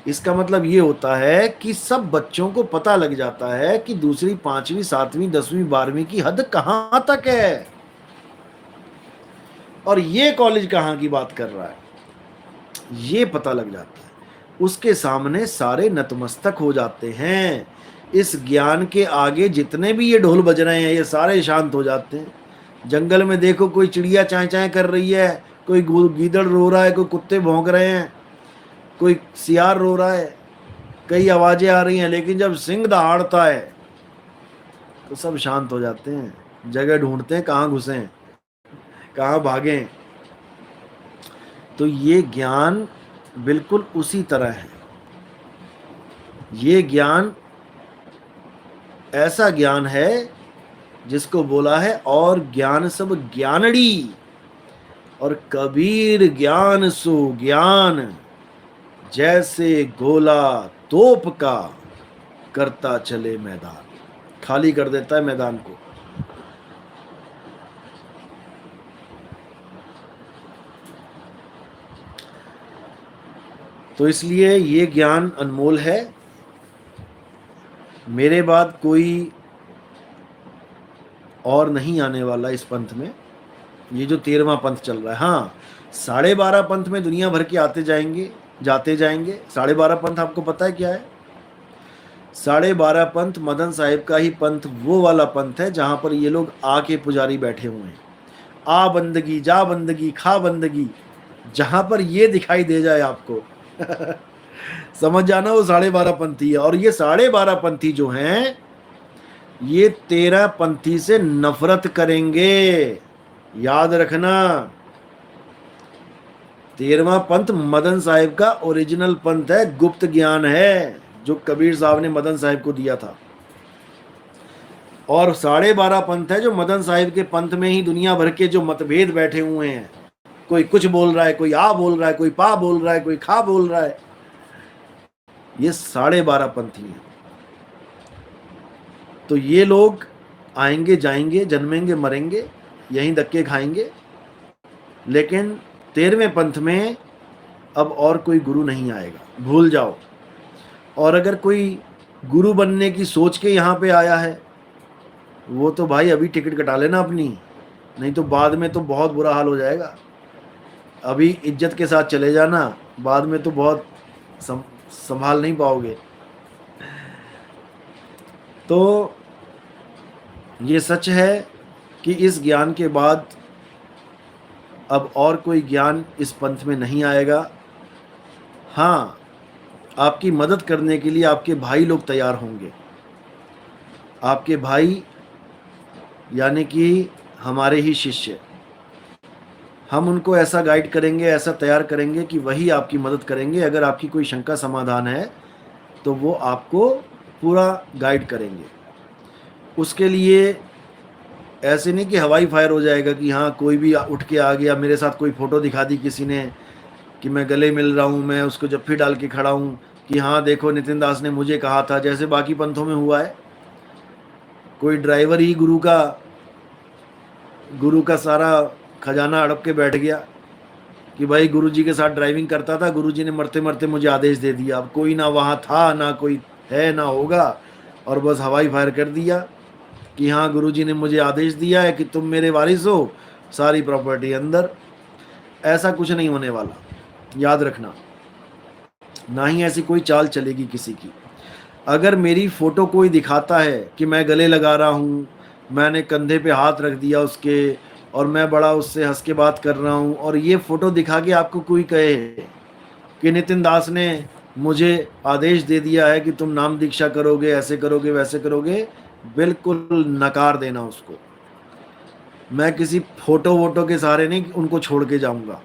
इसका मतलब ये होता है कि सब बच्चों को पता लग जाता है कि दूसरी 5वीं 7वीं 10वीं 12वीं की हद कहां तक है और ये कॉलेज कहां की बात कर रहा है, ये पता लग जाता है। उसके सामने सारे नतमस्तक हो जाते हैं। इस ज्ञान के आगे जितने भी ये ढोल बज रहे हैं ये सारे शांत हो जाते हैं। जंगल में देखो, कोई चिड़िया चाय चाय कर रही है, कोई गीदड़ रो रहा है, कोई कुत्ते भौंक रहे हैं, कोई सियार रो रहा है, कई आवाजें आ रही हैं, लेकिन जब सिंह दहाड़ता है तो सब शांत हो जाते हैं, जगह ढूंढते हैं कहाँ घुसें, कहाँ भागें। तो ये ज्ञान बिल्कुल उसी तरह है। ये ज्ञान ऐसा ज्ञान है जिसको बोला है और ज्ञान सब ज्ञानड़ी, और कबीर ज्ञान सो ज्ञान, जैसे गोला तोप का करता चले मैदान। खाली कर देता है मैदान को। तो इसलिए ये ज्ञान अनमोल है। मेरे बाद कोई और नहीं आने वाला इस पंथ में। ये जो 13वां पंथ चल रहा है, हाँ 12.5 पंथ में दुनिया भर के आते जाएंगे जाते जाएंगे। 12.5 पंथ आपको पता है क्या है? 12.5 पंथ मदन साहिब का ही पंथ वो वाला पंथ है जहां पर ये लोग आके पुजारी बैठे हुए हैं। आ बंदगी, जा बंदगी, खा बंदगी, जहां पर ये दिखाई दे जाए आपको समझ जाना वो 12.5 पंथी है। और ये 12.5 पंथी जो हैं ये 13 पंथी से नफरत करेंगे, याद रखना। 13वां पंथ मदन साहिब का ओरिजिनल पंथ है, गुप्त ज्ञान है जो कबीर साहब ने मदन साहिब को दिया था। और 12.5 पंथ है जो मदन साहिब के पंथ में ही दुनिया भर के जो मतभेद बैठे हुए हैं। कोई कुछ बोल रहा है, कोई आ बोल रहा है, कोई पा बोल रहा है, कोई खा बोल रहा है। ये 12.5 पंथी हैं। तो ये लोग आएंगे जाएंगे, जन्मेंगे मरेंगे, यहीं धक्के खाएंगे। लेकिन 13वें पंथ में अब और कोई गुरु नहीं आएगा, भूल जाओ। और अगर कोई गुरु बनने की सोच के यहाँ पे आया है वो तो भाई अभी टिकट कटा लेना अपनी, नहीं तो बाद में तो बहुत बुरा हाल हो जाएगा। अभी इज्जत के साथ चले जाना, बाद में तो बहुत संभाल नहीं पाओगे। तो ये सच है कि इस ज्ञान के बाद अब और कोई ज्ञान इस पंथ में नहीं आएगा। हाँ, आपकी मदद करने के लिए आपके भाई लोग तैयार होंगे। आपके भाई यानी कि हमारे ही शिष्य, हम उनको ऐसा गाइड करेंगे, ऐसा तैयार करेंगे कि वही आपकी मदद करेंगे। अगर आपकी कोई शंका समाधान है तो वो आपको पूरा गाइड करेंगे। उसके लिए ऐसे नहीं कि हवाई फायर हो जाएगा कि हाँ कोई भी उठ के आ गया, मेरे साथ कोई फ़ोटो दिखा दी किसी ने कि मैं गले मिल रहा हूँ, मैं उसको जफ्फी डाल के खड़ा हूँ कि हाँ देखो नितिन दास ने मुझे कहा था, जैसे बाकी पंथों में हुआ है। कोई ड्राइवर ही गुरु का सारा खजाना हड़प के बैठ गया कि भाई गुरुजी के साथ ड्राइविंग करता था, गुरुजी ने मरते मरते मुझे आदेश दे दिया। अब कोई ना वहाँ था, ना कोई है, ना होगा, और बस हवाई फायर कर दिया कि हाँ गुरुजी ने मुझे आदेश दिया है कि तुम मेरे वारिस हो, सारी प्रॉपर्टी अंदर। ऐसा कुछ नहीं होने वाला, याद रखना। ना ही ऐसी कोई चाल चलेगी किसी की। अगर मेरी फ़ोटो कोई दिखाता है कि मैं गले लगा रहा हूँ, मैंने कंधे पे हाथ रख दिया उसके और मैं बड़ा उससे हंस के बात कर रहा हूँ, और ये फ़ोटो दिखा के आपको कोई कहे कि नितिन दास ने मुझे आदेश दे दिया है कि तुम नाम दीक्षा करोगे, ऐसे करोगे, वैसे करोगे, बिल्कुल नकार देना उसको। मैं किसी फ़ोटो वोटो के सहारे नहीं उनको छोड़ के जाऊँगा।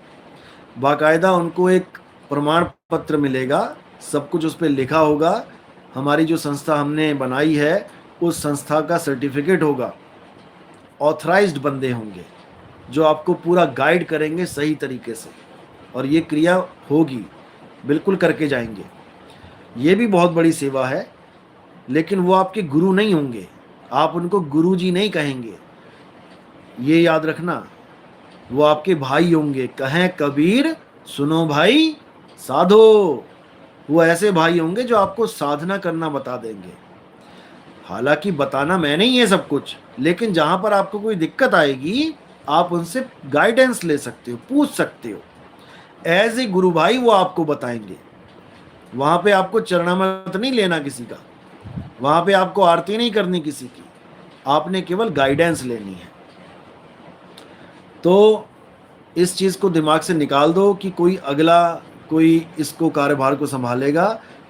बाकायदा उनको एक प्रमाण पत्र मिलेगा, सब कुछ उस पर लिखा होगा। हमारी जो संस्था हमने बनाई है उस संस्था का सर्टिफिकेट होगा, ऑथराइज्ड बंदे होंगे जो आपको पूरा गाइड करेंगे सही तरीके से, और ये क्रिया होगी, बिल्कुल करके जाएंगे। ये भी बहुत बड़ी सेवा है। लेकिन वो आपके गुरु नहीं होंगे, आप उनको गुरुजी नहीं कहेंगे, ये याद रखना। वो आपके भाई होंगे। कहें कबीर सुनो भाई साधो। वो ऐसे भाई होंगे जो आपको साधना करना बता देंगे। हालांकि बताना मैंने ही है सब कुछ, लेकिन जहां पर आपको कोई दिक्कत आएगी आप उनसे गाइडेंस ले सकते हो, पूछ सकते हो। एज ए गुरु भाई वो आपको बताएंगे। वहां पे आपको चरणामृत नहीं लेना किसी का, वहां पे आपको आरती नहीं करनी किसी की, आपने केवल गाइडेंस लेनी है। तो इस चीज़ को दिमाग से निकाल दो कि कोई अगला कोई इसको कार्यभार को संभालेगा।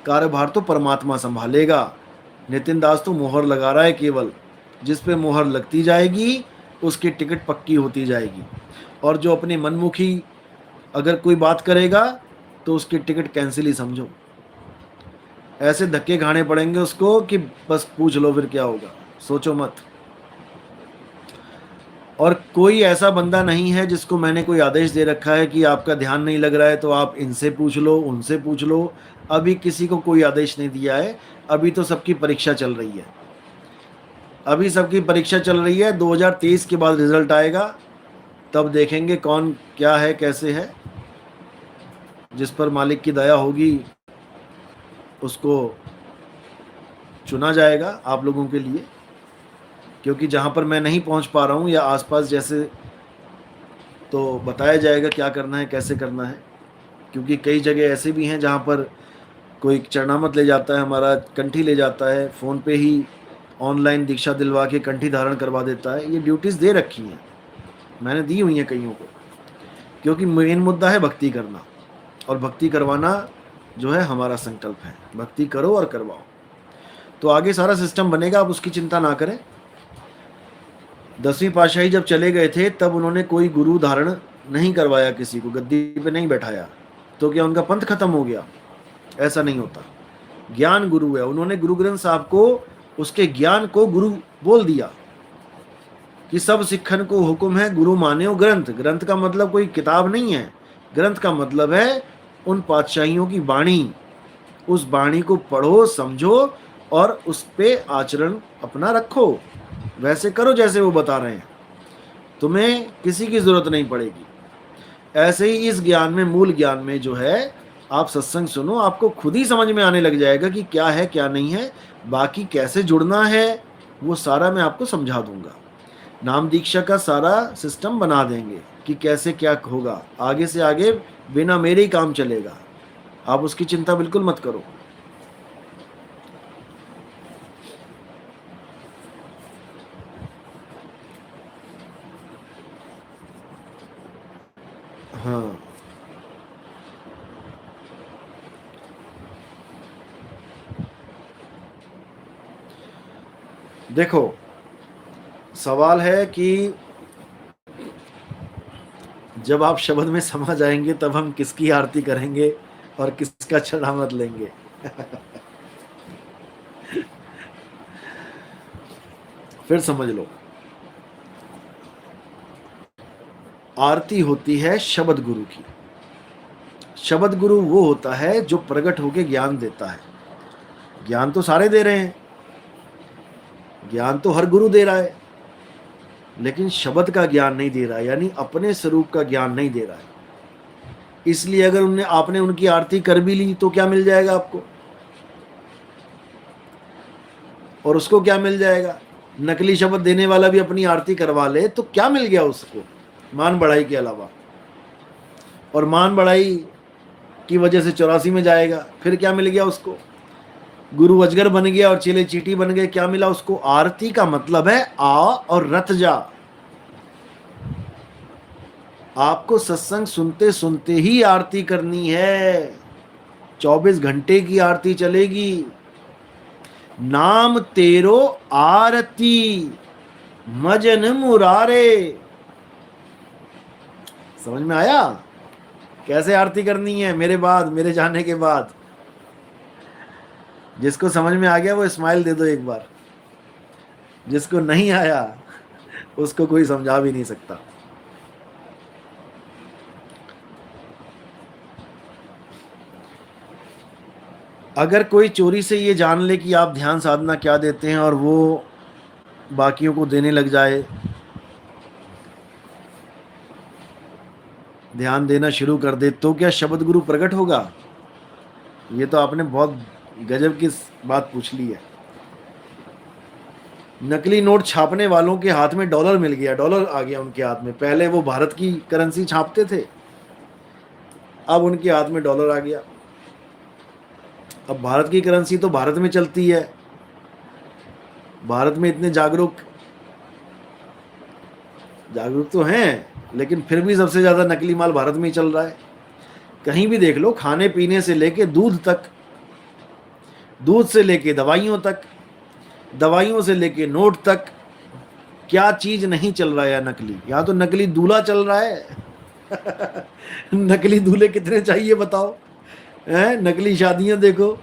कार्यभार तो परमात्मा संभालेगा। नितिन दास तो मोहर लगा रहा है केवल, जिस पे मोहर लगती जाएगी उसकी टिकट पक्की होती जाएगी। और जो अपने मनमुखी अगर कोई बात करेगा तो उसकी टिकट कैंसिल ही समझो। ऐसे धक्के खाने पड़ेंगे उसको कि बस पूछ लो फिर क्या होगा, सोचो मत। और कोई ऐसा बंदा नहीं है जिसको मैंने कोई आदेश दे रखा है कि आपका ध्यान नहीं लग रहा है तो आप इनसे पूछ लो, उनसे पूछ लो। अभी किसी को कोई आदेश नहीं दिया है, अभी तो सबकी परीक्षा चल रही है। अभी सबकी परीक्षा चल रही है, 2023 के बाद रिजल्ट आएगा, तब देखेंगे कौन क्या है कैसे है। जिस पर मालिक की दया होगी उसको चुना जाएगा आप लोगों के लिए, क्योंकि जहाँ पर मैं नहीं पहुँच पा रहा हूँ या आसपास जैसे, तो बताया जाएगा क्या करना है कैसे करना है। क्योंकि कई जगह ऐसे भी हैं जहाँ पर कोई चरणामत ले जाता है, हमारा कंठी ले जाता है, फ़ोन पे ही ऑनलाइन दीक्षा दिलवा के कंठी धारण करवा देता है। ये ड्यूटीज़ दे रखी हैं, मैंने दी हुई हैं कईयों को, क्योंकि मेन मुद्दा है भक्ति करना, और भक्ति करवाना जो है हमारा संकल्प है। भक्ति करो और करवाओ, तो आगे सारा सिस्टम बनेगा, आप उसकी चिंता ना करें। 10वीं पातशाही जब चले गए थे तब उन्होंने कोई गुरु धारण नहीं करवाया, किसी को गद्दी पे नहीं बैठाया, तो क्या उनका पंथ खत्म हो गया? ऐसा नहीं होता। ज्ञान गुरु है, उन्होंने गुरु ग्रंथ साहब को, उसके ज्ञान को गुरु बोल दिया कि सब सिखन को हुक्म है गुरु मान्यो ग्रंथ। ग्रंथ का मतलब कोई किताब नहीं है, ग्रंथ का मतलब है उन पातशाहियों की वाणी। उस वाणी को पढ़ो, समझो और उस पे आचरण अपना रखो, वैसे करो जैसे वो बता रहे हैं, तुम्हें किसी की जरूरत नहीं पड़ेगी। ऐसे ही इस ज्ञान में, मूल ज्ञान में जो है, आप सत्संग सुनो, आपको खुद ही समझ में आने लग जाएगा कि क्या है क्या नहीं है। बाकी कैसे जुड़ना है वो सारा मैं आपको समझा दूंगा। नाम दीक्षा का सारा सिस्टम बना देंगे कि कैसे क्या होगा, आगे से आगे बिना मेरे ही काम चलेगा, आप उसकी चिंता बिल्कुल मत करो। हाँ, देखो सवाल है कि जब आप शब्द में समा जाएंगे तब हम किसकी आरती करेंगे और किसका चढ़ामत लेंगे। फिर समझ लो, आरती होती है शब्द गुरु की। शब्द गुरु वो होता है जो प्रकट होके ज्ञान देता है। ज्ञान तो सारे दे रहे हैं, ज्ञान तो हर गुरु दे रहा है, लेकिन शब्द का ज्ञान नहीं दे रहा है, यानी अपने स्वरूप का ज्ञान नहीं दे रहा है। इसलिए अगर आपने उनकी आरती कर भी ली तो क्या मिल जाएगा आपको, और उसको क्या मिल जाएगा? नकली शब्द देने वाला भी अपनी आरती करवा ले तो क्या मिल गया उसको, मान बढ़ाई के अलावा। और मान बढ़ाई की वजह से 84 में जाएगा, फिर क्या मिल गया उसको? गुरु अजगर बन गया और चेले चीटी बन गए, क्या मिला उसको? आरती का मतलब है आ और रत जा। आपको सत्संग सुनते सुनते ही आरती करनी है, 24 घंटे की आरती चलेगी। नाम तेरो आरती मजन मुरारे। समझ में आया कैसे आरती करनी है? मेरे बाद, मेरे जाने के बाद। जिसको समझ में आ गया वो स्माइल दे दो एक बार, जिसको नहीं आया उसको कोई समझा भी नहीं सकता। अगर कोई चोरी से ये जान ले कि आप ध्यान साधना क्या देते हैं और वो बाकियों को देने लग जाए, ध्यान देना शुरू कर दे, तो क्या शब्द गुरु प्रकट होगा? ये तो आपने बहुत गजब की बात पूछ ली है। नकली नोट छापने वालों के हाथ में डॉलर मिल गया, डॉलर आ गया उनके हाथ में। पहले वो भारत की करेंसी छापते थे, अब उनके हाथ में डॉलर आ गया। अब भारत की करेंसी तो भारत में चलती है, भारत में इतने जागरूक तो हैं, लेकिन फिर भी सबसे ज्यादा नकली माल भारत में ही चल रहा है। कहीं भी देख लो, खाने पीने से लेके दूध तक, दूध से लेके दवाइयों तक, दवाइयों से लेके नोट तक, क्या चीज नहीं चल रहा है नकली। यहाँ तो नकली दूल्हा चल रहा है। नकली दूल्हे कितने चाहिए बताओ, हैं? नकली शादियां देखो,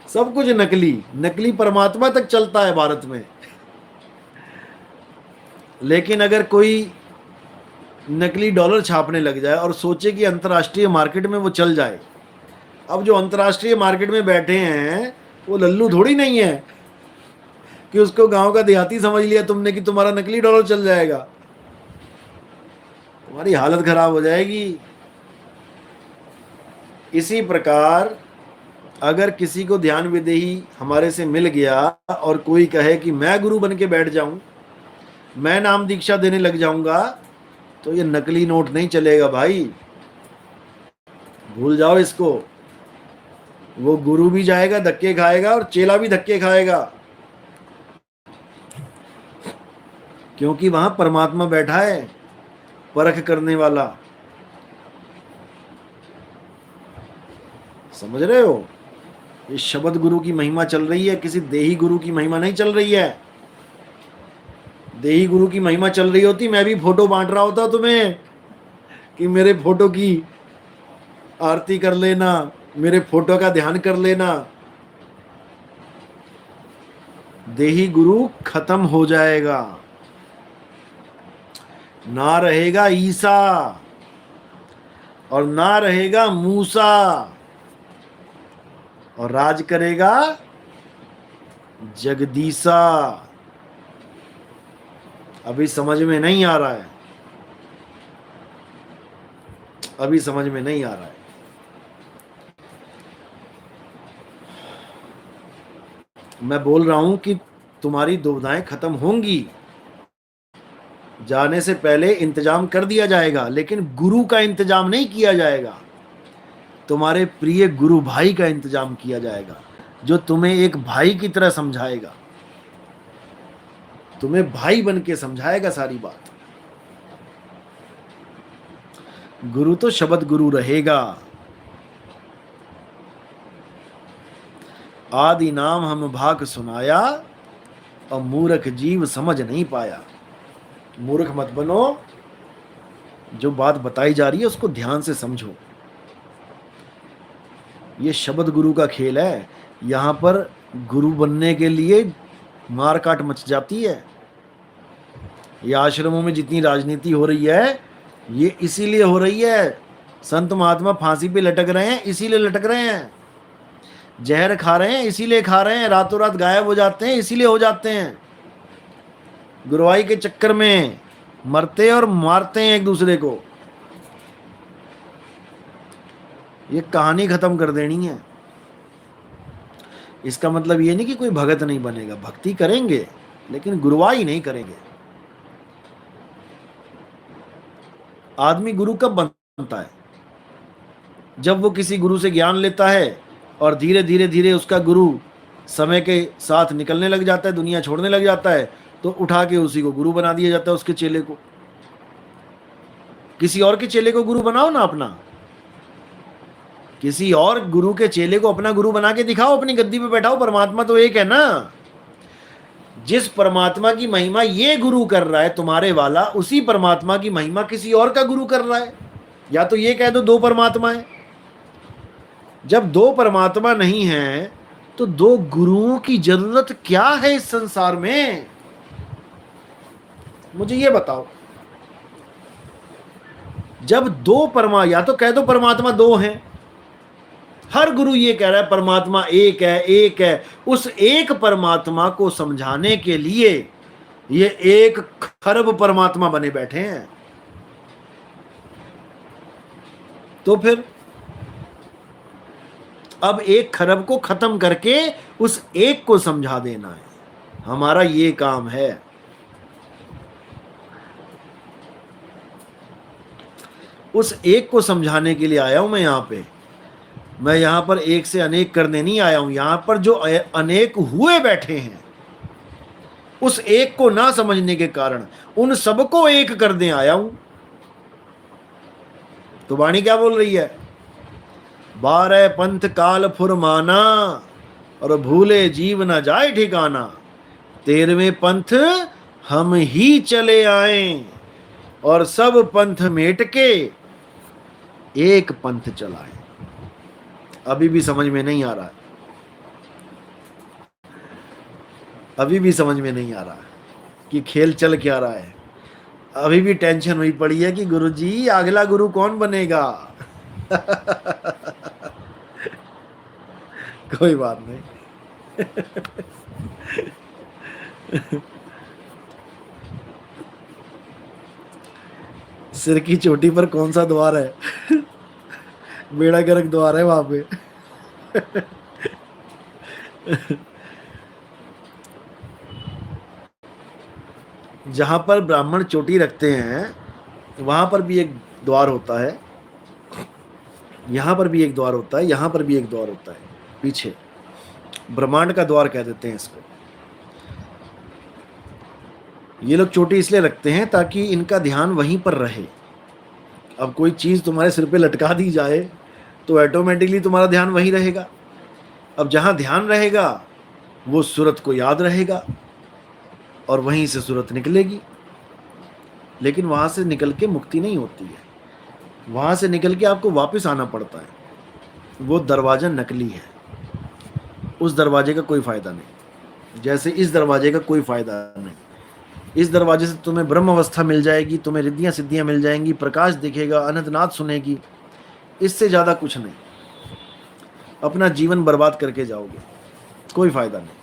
सब कुछ नकली। नकली परमात्मा तक चलता है भारत में। लेकिन अगर कोई नकली डॉलर छापने लग जाए और सोचे कि अंतर्राष्ट्रीय मार्केट में वो चल जाए, अब जो अंतर्राष्ट्रीय मार्केट में बैठे हैं वो लल्लू थोड़ी नहीं है, कि उसको गांव का देहाती समझ लिया तुमने कि तुम्हारा नकली डॉलर चल जाएगा, तुम्हारी हालत खराब हो जाएगी। इसी प्रकार अगर किसी को ध्यान विदेही हमारे से मिल गया और कोई कहे कि मैं गुरु बन के बैठ जाऊं, मैं नाम दीक्षा देने लग जाऊंगा, तो ये नकली नोट नहीं चलेगा भाई, भूल जाओ इसको। वो गुरु भी जाएगा धक्के खाएगा और चेला भी धक्के खाएगा, क्योंकि वहां परमात्मा बैठा है, परख करने वाला। समझ रहे हो? ये शब्द गुरु की महिमा चल रही है, किसी देही गुरु की महिमा नहीं चल रही है। देही गुरु की महिमा चल रही होती मैं भी फोटो बांट रहा होता तुम्हें कि मेरे फोटो की आरती कर लेना, मेरे फोटो का ध्यान कर लेना। देही गुरु खत्म हो जाएगा, ना रहेगा ईसा और ना रहेगा मूसा, और राज करेगा जगदीसा। अभी समझ में नहीं आ रहा है, अभी समझ में नहीं आ रहा है। मैं बोल रहा हूं कि तुम्हारी दुविधाएं खत्म होंगी, जाने से पहले इंतजाम कर दिया जाएगा, लेकिन गुरु का इंतजाम नहीं किया जाएगा, तुम्हारे प्रिय गुरु भाई का इंतजाम किया जाएगा, जो तुम्हें एक भाई की तरह समझाएगा, तुम्हें भाई बन के समझाएगा सारी बात। गुरु तो शब्द गुरु रहेगा। आदि नाम हम भाग सुनाया और मूर्ख जीव समझ नहीं पाया। मूर्ख मत बनो, जो बात बताई जा रही है उसको ध्यान से समझो। ये शब्द गुरु का खेल है, यहां पर गुरु बनने के लिए मार काट मच जाती है। ये आश्रमों में जितनी राजनीति हो रही है, ये इसीलिए हो रही है। संत महात्मा फांसी पे लटक रहे हैं, इसीलिए लटक रहे हैं। जहर खा रहे हैं, इसीलिए खा रहे हैं। रातों रात गायब हो जाते हैं, इसीलिए हो जाते हैं। गुरुवाई के चक्कर में मरते और मारते हैं एक दूसरे को। ये कहानी खत्म कर देनी है। इसका मतलब ये नहीं कि कोई भगत नहीं बनेगा, भक्ति करेंगे, लेकिन गुरुवाई नहीं करेंगे। आदमी गुरु कब बनता है? जब वो किसी गुरु से ज्ञान लेता है और धीरे धीरे धीरे उसका गुरु समय के साथ निकलने लग जाता है, दुनिया छोड़ने लग जाता है, तो उठा के उसी को गुरु बना दिया जाता है, उसके चेले को। किसी और के चेले को गुरु बनाओ ना अपना, किसी और गुरु के चेले को अपना गुरु बना के दिखाओ, अपनी गद्दी पे बैठाओ। परमात्मा तो एक है ना। जिस परमात्मा की महिमा ये गुरु कर रहा है तुम्हारे वाला, उसी परमात्मा की महिमा किसी और का गुरु कर रहा है। या तो ये कह दो दो परमात्मा है। जब दो परमात्मा नहीं है तो दो गुरुओं की जरूरत क्या है इस संसार में? मुझे ये बताओ। जब दो या तो कह दो परमात्मा दो हैं। हर गुरु ये कह रहा है परमात्मा एक है, एक है। उस एक परमात्मा को समझाने के लिए ये 1 खरब परमात्मा बने बैठे हैं। तो फिर अब 1 खरब को खत्म करके उस एक को समझा देना है, हमारा ये काम है। उस एक को समझाने के लिए आया हूं मैं यहां पे। मैं यहां पर एक से अनेक करने नहीं आया हूं। यहां पर जो अनेक हुए बैठे हैं, उस एक को ना समझने के कारण उन सबको एक कर दे आया हूं। तो वाणी क्या बोल रही है? 12 पंथ काल फुरमाना और भूले जीव न जाए ठिकाना। 13वें पंथ हम ही चले आए और सब पंथ मेट के एक पंथ चलाए। अभी भी समझ में नहीं आ रहा है, अभी भी समझ में नहीं आ रहा कि खेल चल क्या रहा है। अभी भी टेंशन हुई पड़ी है कि गुरुजी अगला गुरु कौन बनेगा। कोई बात नहीं। सिर की चोटी पर कौन सा द्वार है? बेड़ा गर्क द्वार है वहां पे। जहां पर ब्राह्मण चोटी रखते हैं वहां पर भी एक द्वार होता है, यहां पर भी एक द्वार होता है, यहां पर भी एक द्वार होता है पीछे। ब्रह्मांड का द्वार कह देते हैं इसको। ये लोग चोटी इसलिए रखते हैं ताकि इनका ध्यान वहीं पर रहे। अब कोई चीज तुम्हारे सिर पे लटका दी जाए तो ऑटोमेटिकली तुम्हारा ध्यान वहीं रहेगा। अब जहां ध्यान रहेगा वो सूरत को याद रहेगा और वहीं से सूरत निकलेगी। लेकिन वहां से निकल के मुक्ति नहीं होती है, वहां से निकल के आपको वापस आना पड़ता है। वो दरवाजा नकली है, उस दरवाजे का कोई फायदा नहीं, जैसे इस दरवाजे का कोई फायदा नहीं। इस दरवाजे से तुम्हें ब्रह्म अवस्था मिल जाएगी, तुम्हें रिद्धियां सिद्धियां मिल जाएंगी, प्रकाश दिखेगा, अनंतनाद सुनेगी, इससे ज्यादा कुछ नहीं। अपना जीवन बर्बाद करके जाओगे, कोई फायदा नहीं।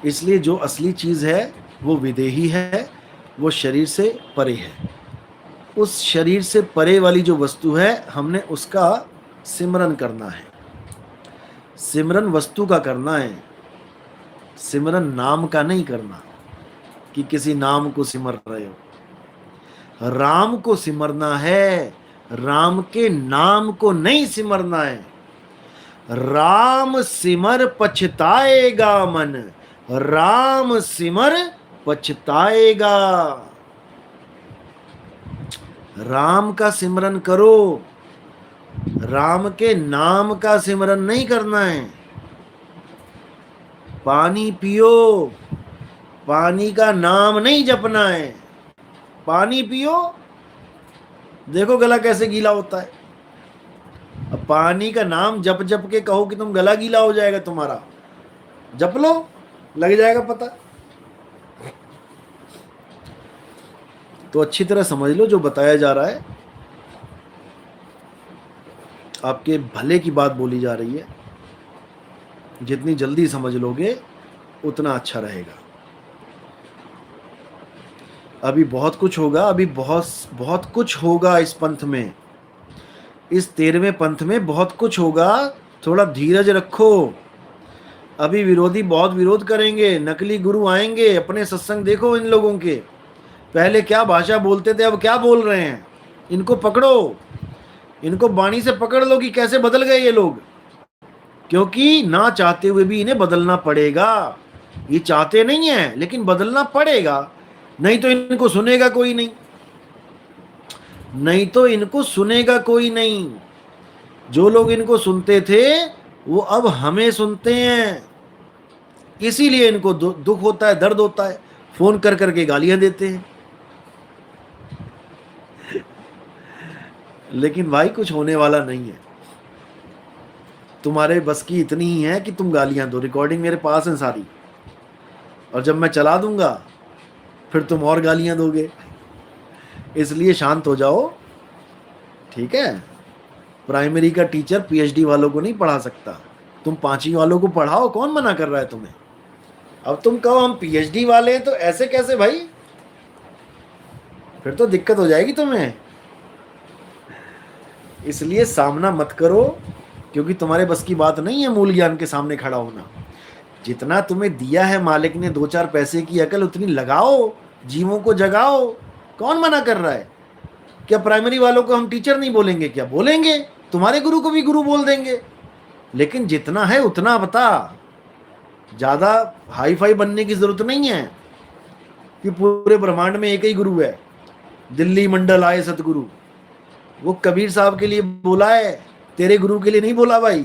इसलिए जो असली चीज है वो विदेही है, वो शरीर से परे है। उस शरीर से परे वाली जो वस्तु है हमने उसका सिमरन करना है। सिमरन वस्तु का करना है, सिमरन नाम का नहीं करना कि किसी नाम को सिमर रहे हो। राम को सिमरना है, राम के नाम को नहीं सिमरना है। राम सिमर पछताएगा मन, राम सिमर पछताएगा। राम का सिमरन करो, राम के नाम का सिमरन नहीं करना है। पानी पियो, पानी का नाम नहीं जपना है। पानी पियो, देखो गला कैसे गीला होता है। अब पानी का नाम जप जप के कहो कि तुम गला गीला हो जाएगा तुम्हारा, जप लो, लग जाएगा पता। तो अच्छी तरह समझ लो जो बताया जा रहा है, आपके भले की बात बोली जा रही है। जितनी जल्दी समझ लोगे उतना अच्छा रहेगा। अभी बहुत कुछ होगा, अभी बहुत कुछ होगा इस पंथ में, इस 13वें पंथ में बहुत कुछ होगा। थोड़ा धीरज रखो। अभी विरोधी बहुत विरोध करेंगे, नकली गुरु आएंगे। अपने सत्संग देखो इन लोगों के, पहले क्या भाषा बोलते थे, अब क्या बोल रहे हैं। इनको पकड़ो, इनको बाणी से पकड़ लो कि कैसे बदल गए ये लोग। क्योंकि ना चाहते हुए भी इन्हें बदलना पड़ेगा। ये चाहते नहीं है लेकिन बदलना पड़ेगा, नहीं तो इनको सुनेगा कोई नहीं, नहीं तो इनको सुनेगा कोई नहीं। जो लोग इनको सुनते थे वो अब हमें सुनते हैं, इसीलिए इनको दुख होता है, दर्द होता है, फोन कर करके गालियां देते हैं। लेकिन भाई कुछ होने वाला नहीं है। तुम्हारे बस की इतनी ही है कि तुम गालियां दो। रिकॉर्डिंग मेरे पास है सारी, और जब मैं चला दूंगा फिर तुम और गालियां दोगे। इसलिए शांत हो जाओ, ठीक है। प्राइमरी का टीचर पीएचडी वालों को नहीं पढ़ा सकता, तुम 5वीं वालों को पढ़ाओ, कौन मना कर रहा है तुम्हें। अब तुम कहो हम पीएचडी वाले हैं तो ऐसे कैसे भाई, फिर तो दिक्कत हो जाएगी तुम्हें। इसलिए सामना मत करो, क्योंकि तुम्हारे बस की बात नहीं है मूल ज्ञान के सामने खड़ा होना। जितना तुम्हें दिया है मालिक ने 2-4 पैसे की अकल, उतनी लगाओ, जीवों को जगाओ। कौन मना कर रहा है। क्या प्राइमरी वालों को हम टीचर नहीं बोलेंगे? क्या बोलेंगे, तुम्हारे गुरु को भी गुरु बोल देंगे। लेकिन जितना है उतना बता, ज्यादा हाई फाई बनने की जरूरत नहीं है कि पूरे ब्रह्मांड में एक ही गुरु है। दिल्ली मंडल आए सतगुरु, वो कबीर साहब के लिए बोला है, तेरे गुरु के लिए नहीं बोला भाई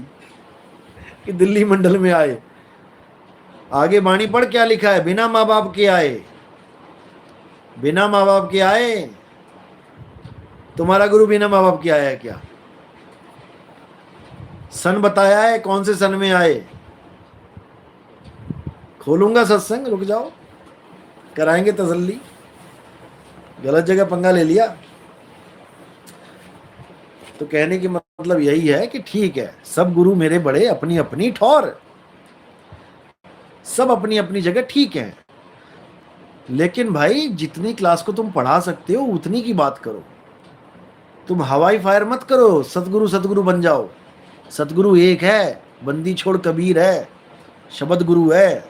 कि दिल्ली मंडल में आए। आगे बाणी पढ़ क्या लिखा है, बिना माँ बाप के आए, बिना माँ बाप के आए। तुम्हारा गुरु बिना माँ बाप के आया है क्या? सन बताया है, कौन से सन में आए? खोलूंगा सत्संग, रुक जाओ, कराएंगे तसल्ली। गलत जगह पंगा ले लिया। तो कहने की मतलब यही है कि ठीक है, सब गुरु मेरे बड़े, अपनी अपनी ठौर। सब अपनी अपनी जगह ठीक है, लेकिन भाई जितनी क्लास को तुम पढ़ा सकते हो उतनी की बात करो। तुम हवाई फायर मत करो, सतगुरु सतगुरु बन जाओ। सतगुरु एक है, बंदी छोड़ कबीर है, शब्द गुरु है।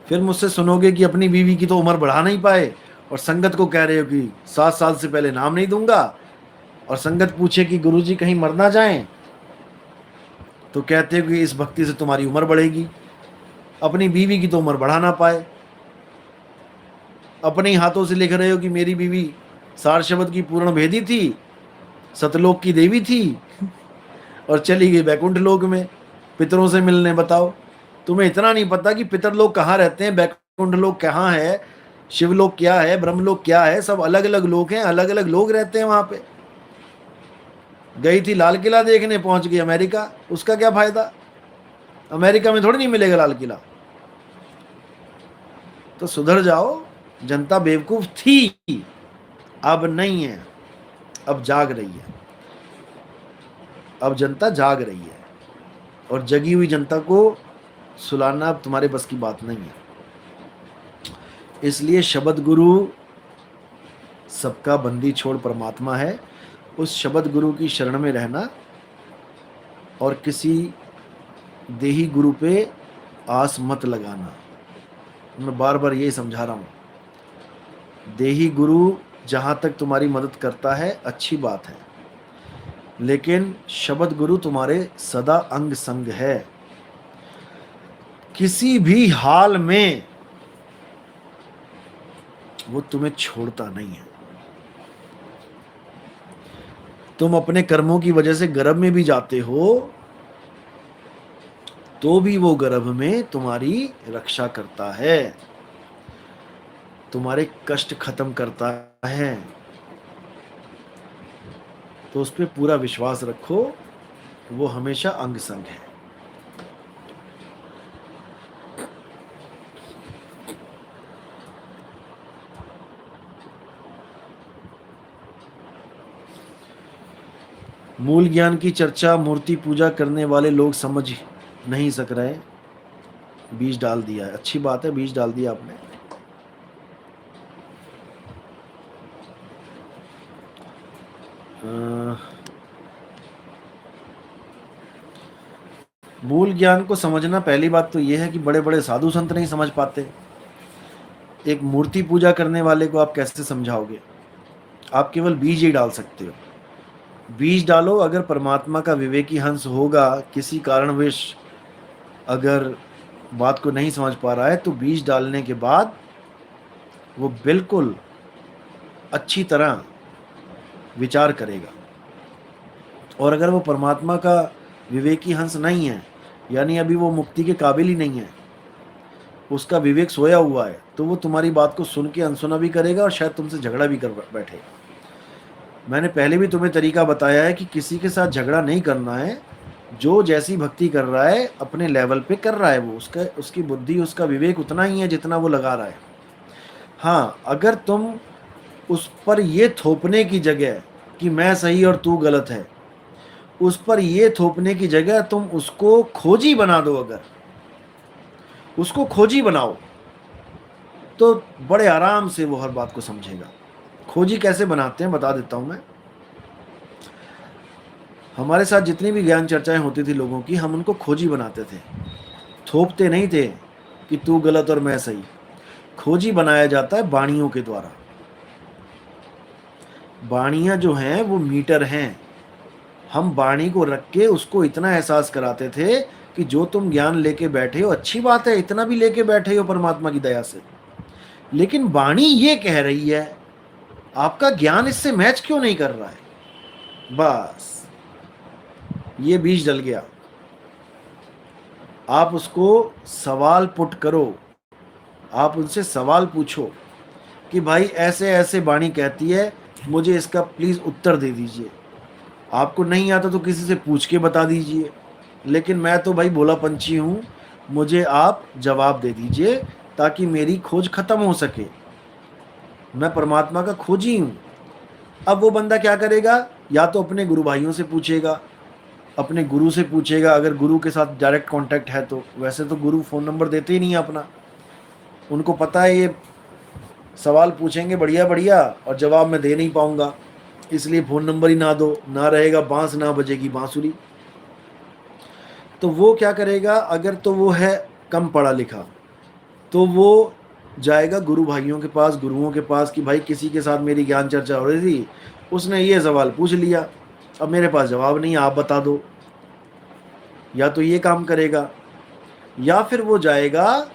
फिर मुझसे सुनोगे कि अपनी बीवी की तो उम्र बढ़ा नहीं पाए, और संगत को कह रहे हो कि 7 साल से पहले नाम नहीं दूंगा, और संगत पूछे कि गुरुजी कहीं मर ना जाएं, तो कहते हो कि इस भक्ति से तुम्हारी उम्र बढ़ेगी। अपनी बीवी की तो उम्र बढ़ा ना पाए, अपने ही हाथों से लिख रहे हो कि मेरी बीवी सार शब्द की पूर्ण भेदी थी, सतलोक की देवी थी, और चली गई बैकुंठ लोक में पितरों से मिलने। बताओ, तुम्हें इतना नहीं पता कि पितर लोग कहाँ रहते हैं, बैकुंठ लोक कहाँ है, शिवलोक क्या है, ब्रह्मलोक क्या है, सब अलग अलग लोक हैं, अलग अलग लोग रहते हैं वहां पे। गई थी लाल किला देखने, पहुंच गई अमेरिका, उसका क्या फायदा? अमेरिका में थोड़ी नहीं मिलेगा लाल किला। तो सुधर जाओ, जनता बेवकूफ थी, अब नहीं है, अब जाग रही है। अब जनता जाग रही है, और जगी हुई जनता को सुलाना अब तुम्हारे बस की बात नहीं है। इसलिए शब्द गुरु सबका बंदी छोड़ परमात्मा है, उस शब्द गुरु की शरण में रहना, और किसी देही गुरु पे आस मत लगाना। मैं बार बार यही समझा रहा हूं, देही गुरु जहां तक तुम्हारी मदद करता है अच्छी बात है, लेकिन शब्द गुरु तुम्हारे सदा अंग संग है। किसी भी हाल में वो तुम्हें छोड़ता नहीं है। तुम अपने कर्मों की वजह से गर्भ में भी जाते हो, तो भी वो गर्भ में तुम्हारी रक्षा करता है, तुम्हारे कष्ट खत्म करता है। तो उस पर पूरा विश्वास रखो, वो हमेशा अंग संग है। मूल ज्ञान की चर्चा मूर्ति पूजा करने वाले लोग समझ नहीं सक रहे। बीज डाल दिया है, अच्छी बात है, बीज डाल दिया आपने। मूल ज्ञान को समझना, पहली बात तो यह है कि बड़े बड़े साधु संत नहीं समझ पाते। एक मूर्ति पूजा करने वाले को आप कैसे समझाओगे? आप केवल बीज ही डाल सकते हो। बीज डालो, अगर परमात्मा का विवेकी हंस होगा, किसी कारणवश अगर बात को नहीं समझ पा रहा है, तो बीज डालने के बाद वो बिल्कुल अच्छी तरह विचार करेगा। और अगर वो परमात्मा का विवेकी हंस नहीं है, यानी अभी वो मुक्ति के काबिल ही नहीं है, उसका विवेक सोया हुआ है, तो वो तुम्हारी बात को सुन के अनसुना भी करेगा, और शायद तुमसे झगड़ा भी कर बैठे। मैंने पहले भी तुम्हें तरीका बताया है कि किसी के साथ झगड़ा नहीं करना है। जो जैसी भक्ति कर रहा है अपने लेवल पे कर रहा है, वो उसकी बुद्धि, उसका विवेक उतना ही है जितना वो लगा रहा है। हाँ, अगर तुम उस पर ये थोपने की जगह कि मैं सही और तू गलत है, उस पर ये थोपने की जगह तुम उसको खोजी बना दो, अगर उसको खोजी बनाओ, तो बड़े आराम से वो हर बात को समझेगा। खोजी कैसे बनाते हैं बता देता हूं मैं। हमारे साथ जितनी भी ज्ञान चर्चाएं होती थी लोगों की, हम उनको खोजी बनाते थे, थोपते नहीं थे कि तू गलत और मैं सही। खोजी बनाया जाता है बाणियों के द्वारा। बाणियां जो हैं वो मीटर हैं। हम बाणी को रख के उसको इतना एहसास कराते थे कि जो तुम ज्ञान लेके बैठे हो अच्छी बात है, इतना भी लेके बैठे हो परमात्मा की दया से, लेकिन बाणी ये कह रही है, आपका ज्ञान इससे मैच क्यों नहीं कर रहा है? बस ये बीज डल गया। आप उसको सवाल पुट करो, आप उनसे सवाल पूछो कि भाई ऐसे ऐसे बाणी कहती है, मुझे इसका प्लीज उत्तर दे दीजिए। आपको नहीं आता तो किसी से पूछ के बता दीजिए, लेकिन मैं तो भाई भोला पंछी हूँ, मुझे आप जवाब दे दीजिए ताकि मेरी खोज खत्म हो सके। मैं परमात्मा का खोजी हूँ। अब वो बंदा क्या करेगा? या तो अपने गुरु भाइयों से पूछेगा, अपने गुरु से पूछेगा, अगर गुरु के साथ डायरेक्ट कांटेक्ट है तो। वैसे तो गुरु फ़ोन नंबर देते ही नहीं है अपना, उनको पता है ये सवाल पूछेंगे बढ़िया बढ़िया और जवाब मैं दे नहीं पाऊंगा, इसलिए फ़ोन नंबर ही ना दो, ना रहेगा बांस ना बजेगी बांसुरी। तो वो क्या करेगा, अगर तो वो है कम पढ़ा लिखा, तो वो जाएगा गुरु भाइयों के पास, गुरुओं के पास कि भाई किसी के साथ मेरी ज्ञान चर्चा हो रही थी, उसने ये सवाल पूछ लिया, अब मेरे पास जवाब नहीं, आप बता दो। या तो ये काम करेगा, या फिर वो जाएगा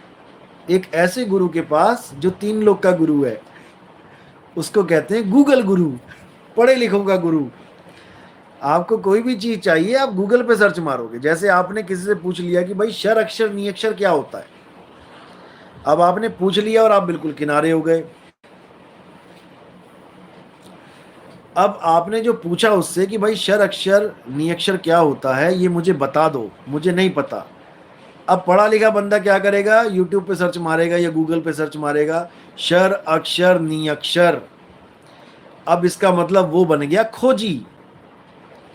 एक ऐसे गुरु के पास जो 3 लोग का गुरु है, उसको कहते हैं गूगल गुरु, पढ़े लिखों का गुरु। आपको कोई भी चीज चाहिए आप गूगल पे सर्च मारोगे। जैसे आपने किसी से पूछ लिया कि भाई शर अक्षर नी अक्षर क्या होता है, अब आपने पूछ लिया और आप बिल्कुल किनारे हो गए। अब आपने जो पूछा उससे कि भाई शर अक्षर नी अक्षर क्या होता है ये मुझे बता दो, मुझे नहीं पता। अब पढ़ा लिखा बंदा क्या करेगा, यूट्यूब पे सर्च मारेगा या गूगल पे सर्च मारेगा, शर अक्षर नी अक्षर। अब इसका मतलब वो बन गया खोजी,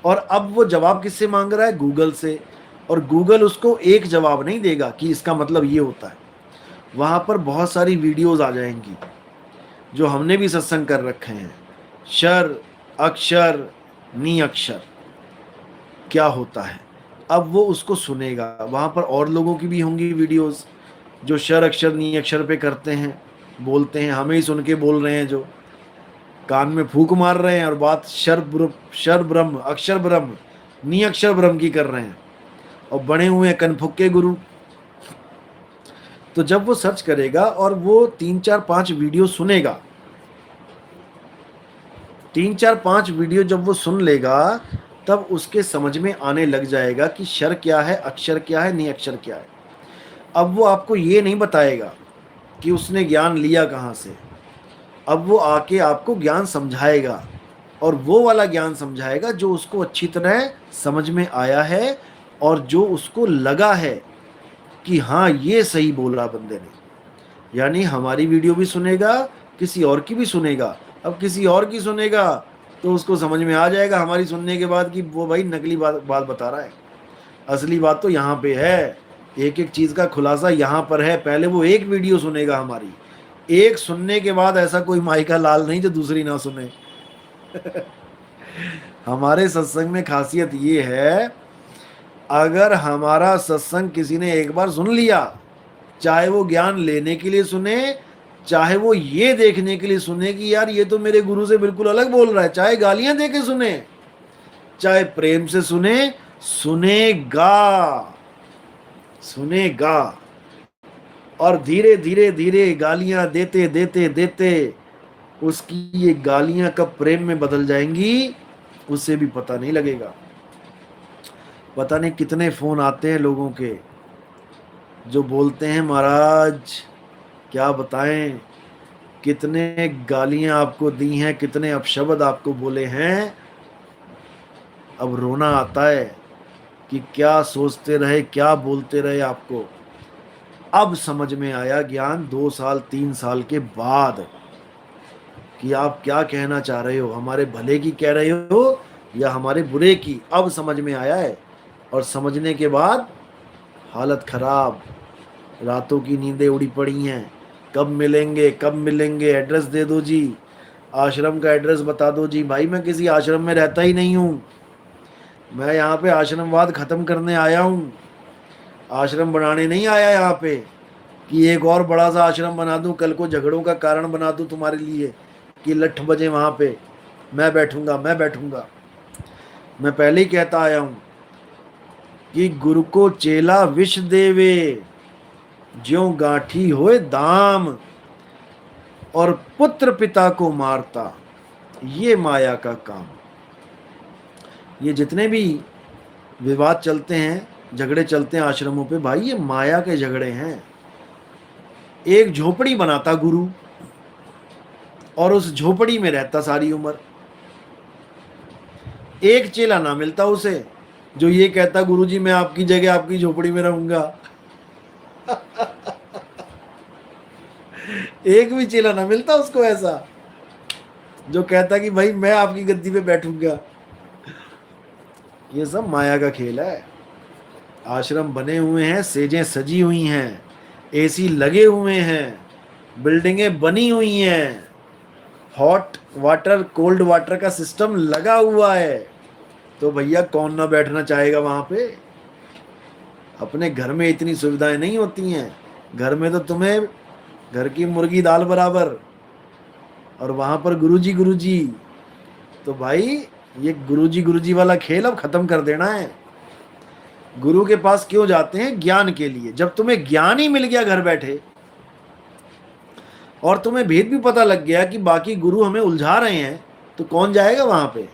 और अब वो जवाब किससे मांग रहा है, गूगल से। और गूगल उसको एक जवाब नहीं देगा कि इसका मतलब ये होता है, वहां पर बहुत सारी वीडियोस आ जाएंगी जो हमने भी सत्संग कर रखे हैं। शर अक्षर नी अक्षर क्या होता है, अब वो उसको सुनेगा। वहां पर और लोगों की भी होंगी वीडियोस जो शर अक्षर नी अक्षर पे करते हैं, बोलते हैं, हमें ही सुन के बोल रहे हैं, जो कान में फूंक मार रहे हैं और बात शर ब्रह्म अक्षर ब्रह्म नी अक्षर ब्रह्म की कर रहे हैं, और बने हुए हैं कनफुक्के गुरु। तो जब वो सर्च करेगा और वो 3 4 5 वीडियो सुनेगा, 3 4 5 वीडियो जब वो सुन लेगा, तब उसके समझ में आने लग जाएगा कि शर क्या है, अक्षर क्या है, नी अक्षर क्या है। अब वो आपको ये नहीं बताएगा कि उसने ज्ञान लिया कहाँ से, अब वो आके आपको ज्ञान समझाएगा, और वो वाला ज्ञान समझाएगा जो उसको अच्छी तरह समझ में आया है और जो उसको लगा है कि हाँ ये सही बोल रहा बंदे ने। यानी हमारी वीडियो भी सुनेगा, किसी और की भी सुनेगा। अब किसी और की सुनेगा तो उसको समझ में आ जाएगा हमारी सुनने के बाद कि वो भाई नकली बात बता रहा है, असली बात तो यहाँ पे है। एक एक चीज़ का खुलासा यहाँ पर है। पहले वो एक वीडियो सुनेगा हमारी, एक सुनने के बाद ऐसा कोई माइका लाल नहीं जो दूसरी ना सुने। हमारे सत्संग में खासियत ये है, अगर हमारा सत्संग किसी ने एक बार सुन लिया, चाहे वो ज्ञान लेने के लिए सुने, चाहे वो ये देखने के लिए सुने कि यार ये तो मेरे गुरु से बिल्कुल अलग बोल रहा है, चाहे गालियां दे के सुने, चाहे प्रेम से सुने, सुनेगा, सुनेगा। और धीरे धीरे धीरे गालियां देते देते देते उसकी ये गालियां कब प्रेम में बदल जाएंगी उससे भी पता नहीं लगेगा। पता नहीं कितने फोन आते हैं लोगों के जो बोलते हैं महाराज क्या बताएं, कितने गालियां आपको दी हैं, कितने अपशब्द आपको बोले हैं। अब रोना आता है कि क्या सोचते रहे, क्या बोलते रहे आपको। अब समझ में आया ज्ञान 2 साल 3 साल के बाद कि आप क्या कहना चाह रहे हो, हमारे भले की कह रहे हो या हमारे बुरे की। अब समझ में आया है, और समझने के बाद हालत खराब, रातों की नींदें उड़ी पड़ी हैं। कब मिलेंगे, कब मिलेंगे, एड्रेस दे दो जी, आश्रम का एड्रेस बता दो जी। भाई मैं किसी आश्रम में रहता ही नहीं हूँ, मैं यहाँ पे आश्रमवाद ख़त्म करने आया हूँ, आश्रम बनाने नहीं आया यहाँ पे कि एक और बड़ा सा आश्रम बना दूँ, कल को झगड़ों का कारण बना दूँ तुम्हारे लिए कि लठ बजे वहाँ पे मैं बैठूंगा, मैं बैठूंगा। मैं पहले ही कहता आया हूँ कि गुरु को चेला विष देवे, ज्यों गांठी होए दाम, और पुत्र पिता को मारता, ये माया का काम। ये जितने भी विवाद चलते हैं, झगड़े चलते हैं आश्रमों पे, भाई ये माया के झगड़े हैं। एक झोपड़ी बनाता गुरु और उस झोपड़ी में रहता सारी उम्र। एक चेला ना मिलता उसे जो ये कहता गुरुजी मैं आपकी जगह आपकी झोपड़ी में रहूंगा। एक भी चेला ना मिलता उसको ऐसा जो कहता कि भाई मैं आपकी गद्दी पे बैठूंगा। ये सब माया का खेल है। आश्रम बने हुए हैं, सेजें सजी हुई हैं, एसी लगे हुए हैं, बिल्डिंगें बनी हुई हैं, हॉट वाटर कोल्ड वाटर का सिस्टम लगा हुआ है, तो भैया कौन ना बैठना चाहेगा वहां पे। अपने घर में इतनी सुविधाएं नहीं होती हैं। घर में तो तुम्हें घर की मुर्गी दाल बराबर, और वहां पर गुरुजी गुरुजी। तो भाई ये गुरुजी वाला खेल अब खत्म कर देना है। गुरु के पास क्यों जाते हैं? ज्ञान के लिए। जब तुम्हें ज्ञान ही मिल गया घर बैठे, और तुम्हें भेद भी पता लग गया कि बाकी गुरु हमें उलझा रहे हैं, तो कौन जाएगा वहां पे?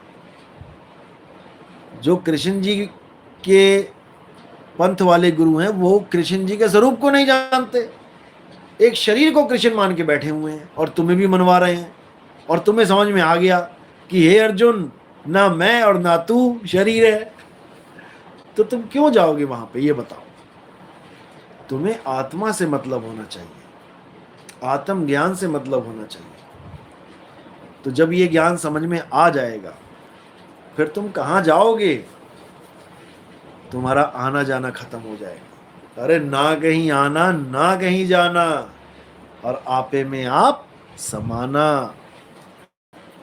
जो कृष्ण जी के पंथ वाले गुरु हैं, वो कृष्ण जी के स्वरूप को नहीं जानते, एक शरीर को कृष्ण मान के बैठे हुए हैं, और तुम्हें भी मनवा रहे हैं। और तुम्हें समझ में आ गया कि हे अर्जुन, ना मैं और ना तू शरीर है, तो तुम क्यों जाओगे वहां पे? ये बताओ। तुम्हें आत्मा से मतलब होना चाहिए, आत्म ज्ञान से मतलब होना चाहिए। तो जब ये ज्ञान समझ में आ जाएगा, फिर तुम कहां जाओगे? तुम्हारा आना जाना खत्म हो जाएगा। अरे ना कहीं आना ना कहीं जाना, और आपे में आप समाना,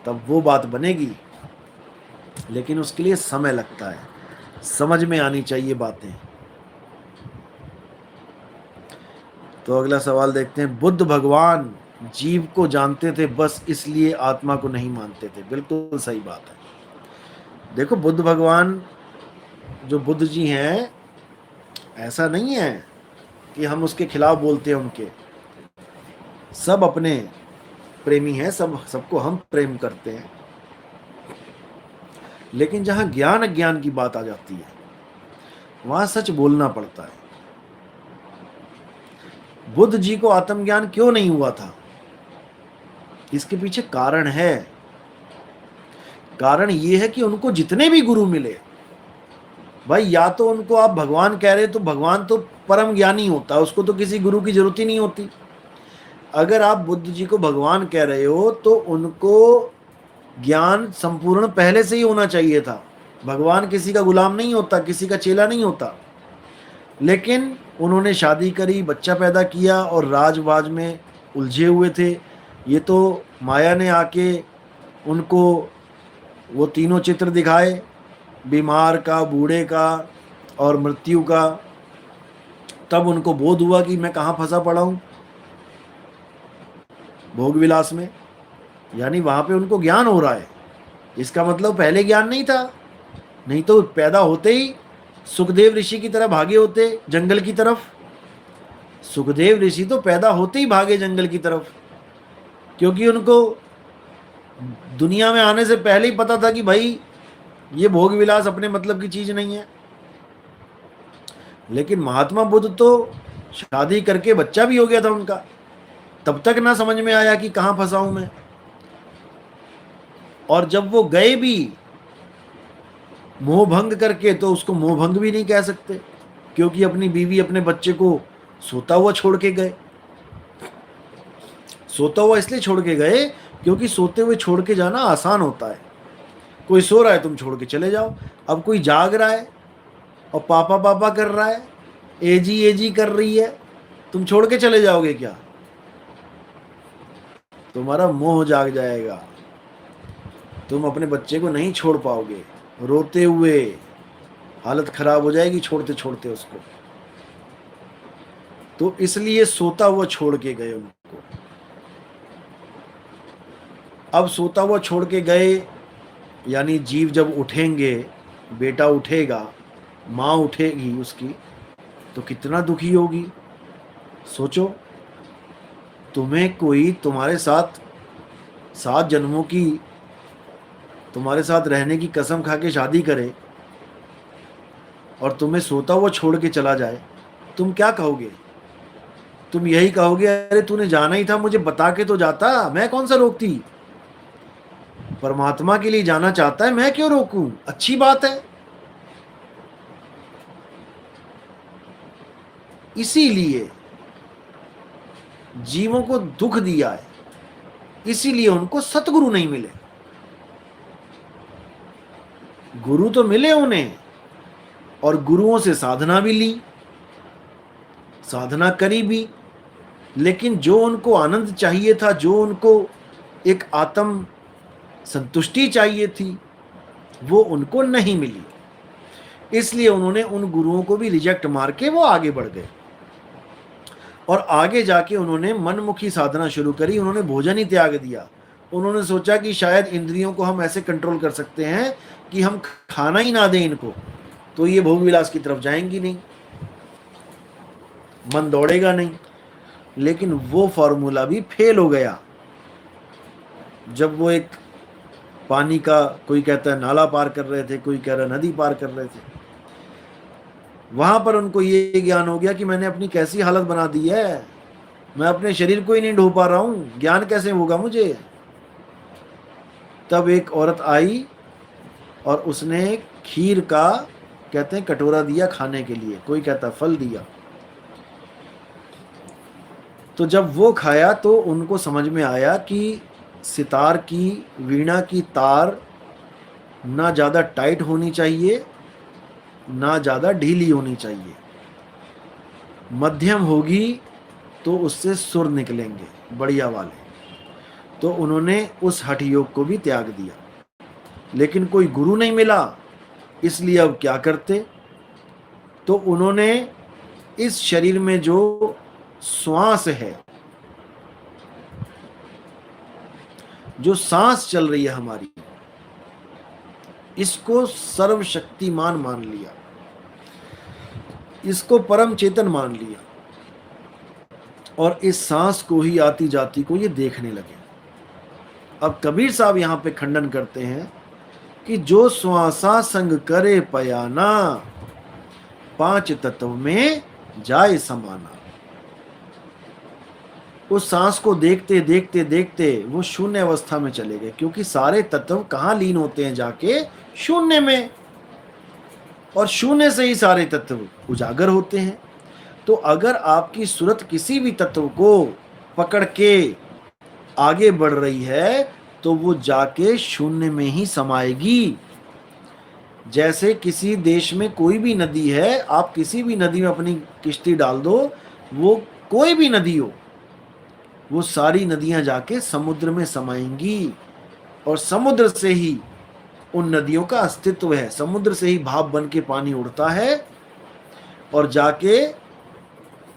तब वो बात बनेगी। लेकिन उसके लिए समय लगता है, समझ में आनी चाहिए बातें। तो अगला सवाल देखते हैं। बुद्ध भगवान जीव को जानते थे, बस इसलिए आत्मा को नहीं मानते थे। बिल्कुल सही बात है। देखो, बुद्ध भगवान जो बुद्ध जी हैं, ऐसा नहीं है कि हम उसके खिलाफ बोलते हैं। उनके सब अपने प्रेमी हैं, सबको हम प्रेम करते हैं। लेकिन जहां ज्ञान अज्ञान की बात आ जाती है, वहां सच बोलना पड़ता है। बुद्ध जी को आत्मज्ञान क्यों नहीं हुआ था? इसके पीछे कारण है। कारण ये है कि उनको जितने भी गुरु मिले, भाई या तो उनको आप भगवान कह रहे, तो भगवान तो परम ज्ञानी होता है, उसको तो किसी गुरु की जरूरत ही नहीं होती। अगर आप बुद्ध जी को भगवान कह रहे हो, तो उनको ज्ञान संपूर्ण पहले से ही होना चाहिए था। भगवान किसी का गुलाम नहीं होता, किसी का चेला नहीं होता। लेकिन उन्होंने शादी करी, बच्चा पैदा किया, और राजवाज में उलझे हुए थे। ये तो माया ने आके उनको वो तीनों चित्र दिखाए, बीमार का, बूढ़े का और मृत्यु का। तब उनको बोध हुआ कि मैं कहाँ फंसा पड़ा हूँ, भोग विलास में। यानी वहां पे उनको ज्ञान हो रहा है। इसका मतलब पहले ज्ञान नहीं था, नहीं तो पैदा होते ही सुखदेव ऋषि की तरह भागे होते जंगल की तरफ। सुखदेव ऋषि तो पैदा होते ही भागे जंगल की तरफ, क्योंकि उनको दुनिया में आने से पहले ही पता था कि भाई ये भोग विलास अपने मतलब की चीज नहीं है। लेकिन महात्मा बुद्ध तो शादी करके बच्चा भी हो गया था उनका, तब तक ना समझ में आया कि कहां फंसा हूं मैं। और जब वो गए भी मोह भंग करके, तो उसको मोह भंग भी नहीं कह सकते, क्योंकि अपनी बीवी अपने बच्चे को सोता हुआ छोड़ के गए। सोता हुआ इसलिए छोड़ के गए क्योंकि सोते हुए छोड़ के जाना आसान होता है। कोई सो रहा है, तुम छोड़ के चले जाओ। अब कोई जाग रहा है और पापा पापा कर रहा है, एजी कर रही है, तुम छोड़ के चले जाओगे क्या? तुम्हारा मोह जाग जाएगा, तुम अपने बच्चे को नहीं छोड़ पाओगे। रोते हुए हालत खराब हो जाएगी छोड़ते छोड़ते उसको। तो इसलिए सोता हुआ छोड़ के गए उनको। अब सोता हुआ छोड़ के गए, यानी जीव जब उठेंगे, बेटा उठेगा, माँ उठेगी उसकी, तो कितना दुखी होगी। सोचो, तुम्हें कोई तुम्हारे साथ 7 जन्मों की, तुम्हारे साथ रहने की कसम खा के शादी करे, और तुम्हें सोता हुआ छोड़ के चला जाए, तुम क्या कहोगे? तुम यही कहोगे, अरे तूने जाना ही था, मुझे बता के तो जाता, मैं कौन सा रोकती। परमात्मा के लिए जाना चाहता है, मैं क्यों रोकूं? अच्छी बात है। इसीलिए जीवों को दुख दिया है, इसीलिए उनको सतगुरु नहीं मिले। गुरु तो मिले उन्हें, और गुरुओं से साधना भी ली, साधना करी भी, लेकिन जो उनको आनंद चाहिए था, जो उनको एक आत्म संतुष्टि चाहिए थी, वो उनको नहीं मिली। इसलिए उन्होंने उन गुरुओं को भी रिजेक्ट मार के वो आगे बढ़ गए और आगे जाके उन्होंने मनमुखी साधना शुरू करी। उन्होंने भोजन ही त्याग दिया। उन्होंने सोचा कि शायद इंद्रियों को हम ऐसे कंट्रोल कर सकते हैं कि हम खाना ही ना दें इनको, तो ये भोग विलास की तरफ जाएंगी नहीं, मन दौड़ेगा नहीं। लेकिन वो फॉर्मूला भी फेल हो गया। जब वो एक पानी का, कोई कहता है नाला पार कर रहे थे, कोई कह रहा नदी पार कर रहे थे, वहां पर उनको ये ज्ञान हो गया कि मैंने अपनी कैसी हालत बना दी है, मैं अपने शरीर को ही नहीं ढो पा रहा हूं, ज्ञान कैसे होगा मुझे। तब एक औरत आई और उसने खीर का, कहते हैं, कटोरा दिया खाने के लिए, कोई कहता फल दिया। तो जब वो खाया तो उनको समझ में आया कि सितार की, वीणा की तार ना ज़्यादा टाइट होनी चाहिए, ना ज़्यादा ढीली होनी चाहिए, मध्यम होगी तो उससे सुर निकलेंगे बढ़िया वाले। तो उन्होंने उस हठ योग को भी त्याग दिया। लेकिन कोई गुरु नहीं मिला, इसलिए अब क्या करते, तो उन्होंने इस शरीर में जो श्वास है, जो सांस चल रही है हमारी, इसको सर्वशक्तिमान मान लिया, इसको परम चेतन मान लिया और इस सांस को ही, आती जाती को ये देखने लगे। अब कबीर साहब यहां पे खंडन करते हैं कि जो श्वासा संग करे पयाना, पांच तत्व में जाए समाना। उस सांस को देखते देखते देखते वो शून्य अवस्था में चले गए, क्योंकि सारे तत्व कहाँ लीन होते हैं, जाके शून्य में, और शून्य से ही सारे तत्व उजागर होते हैं। तो अगर आपकी सूरत किसी भी तत्व को पकड़ के आगे बढ़ रही है तो वो जाके शून्य में ही समाएगी। जैसे किसी देश में कोई भी नदी है, आप किसी भी नदी में अपनी किश्ती डाल दो, वो कोई भी नदी हो, वो सारी नदियां जाके समुद्र में समाएंगी और समुद्र से ही उन नदियों का अस्तित्व है। समुद्र से ही भाप बन के पानी उड़ता है और जाके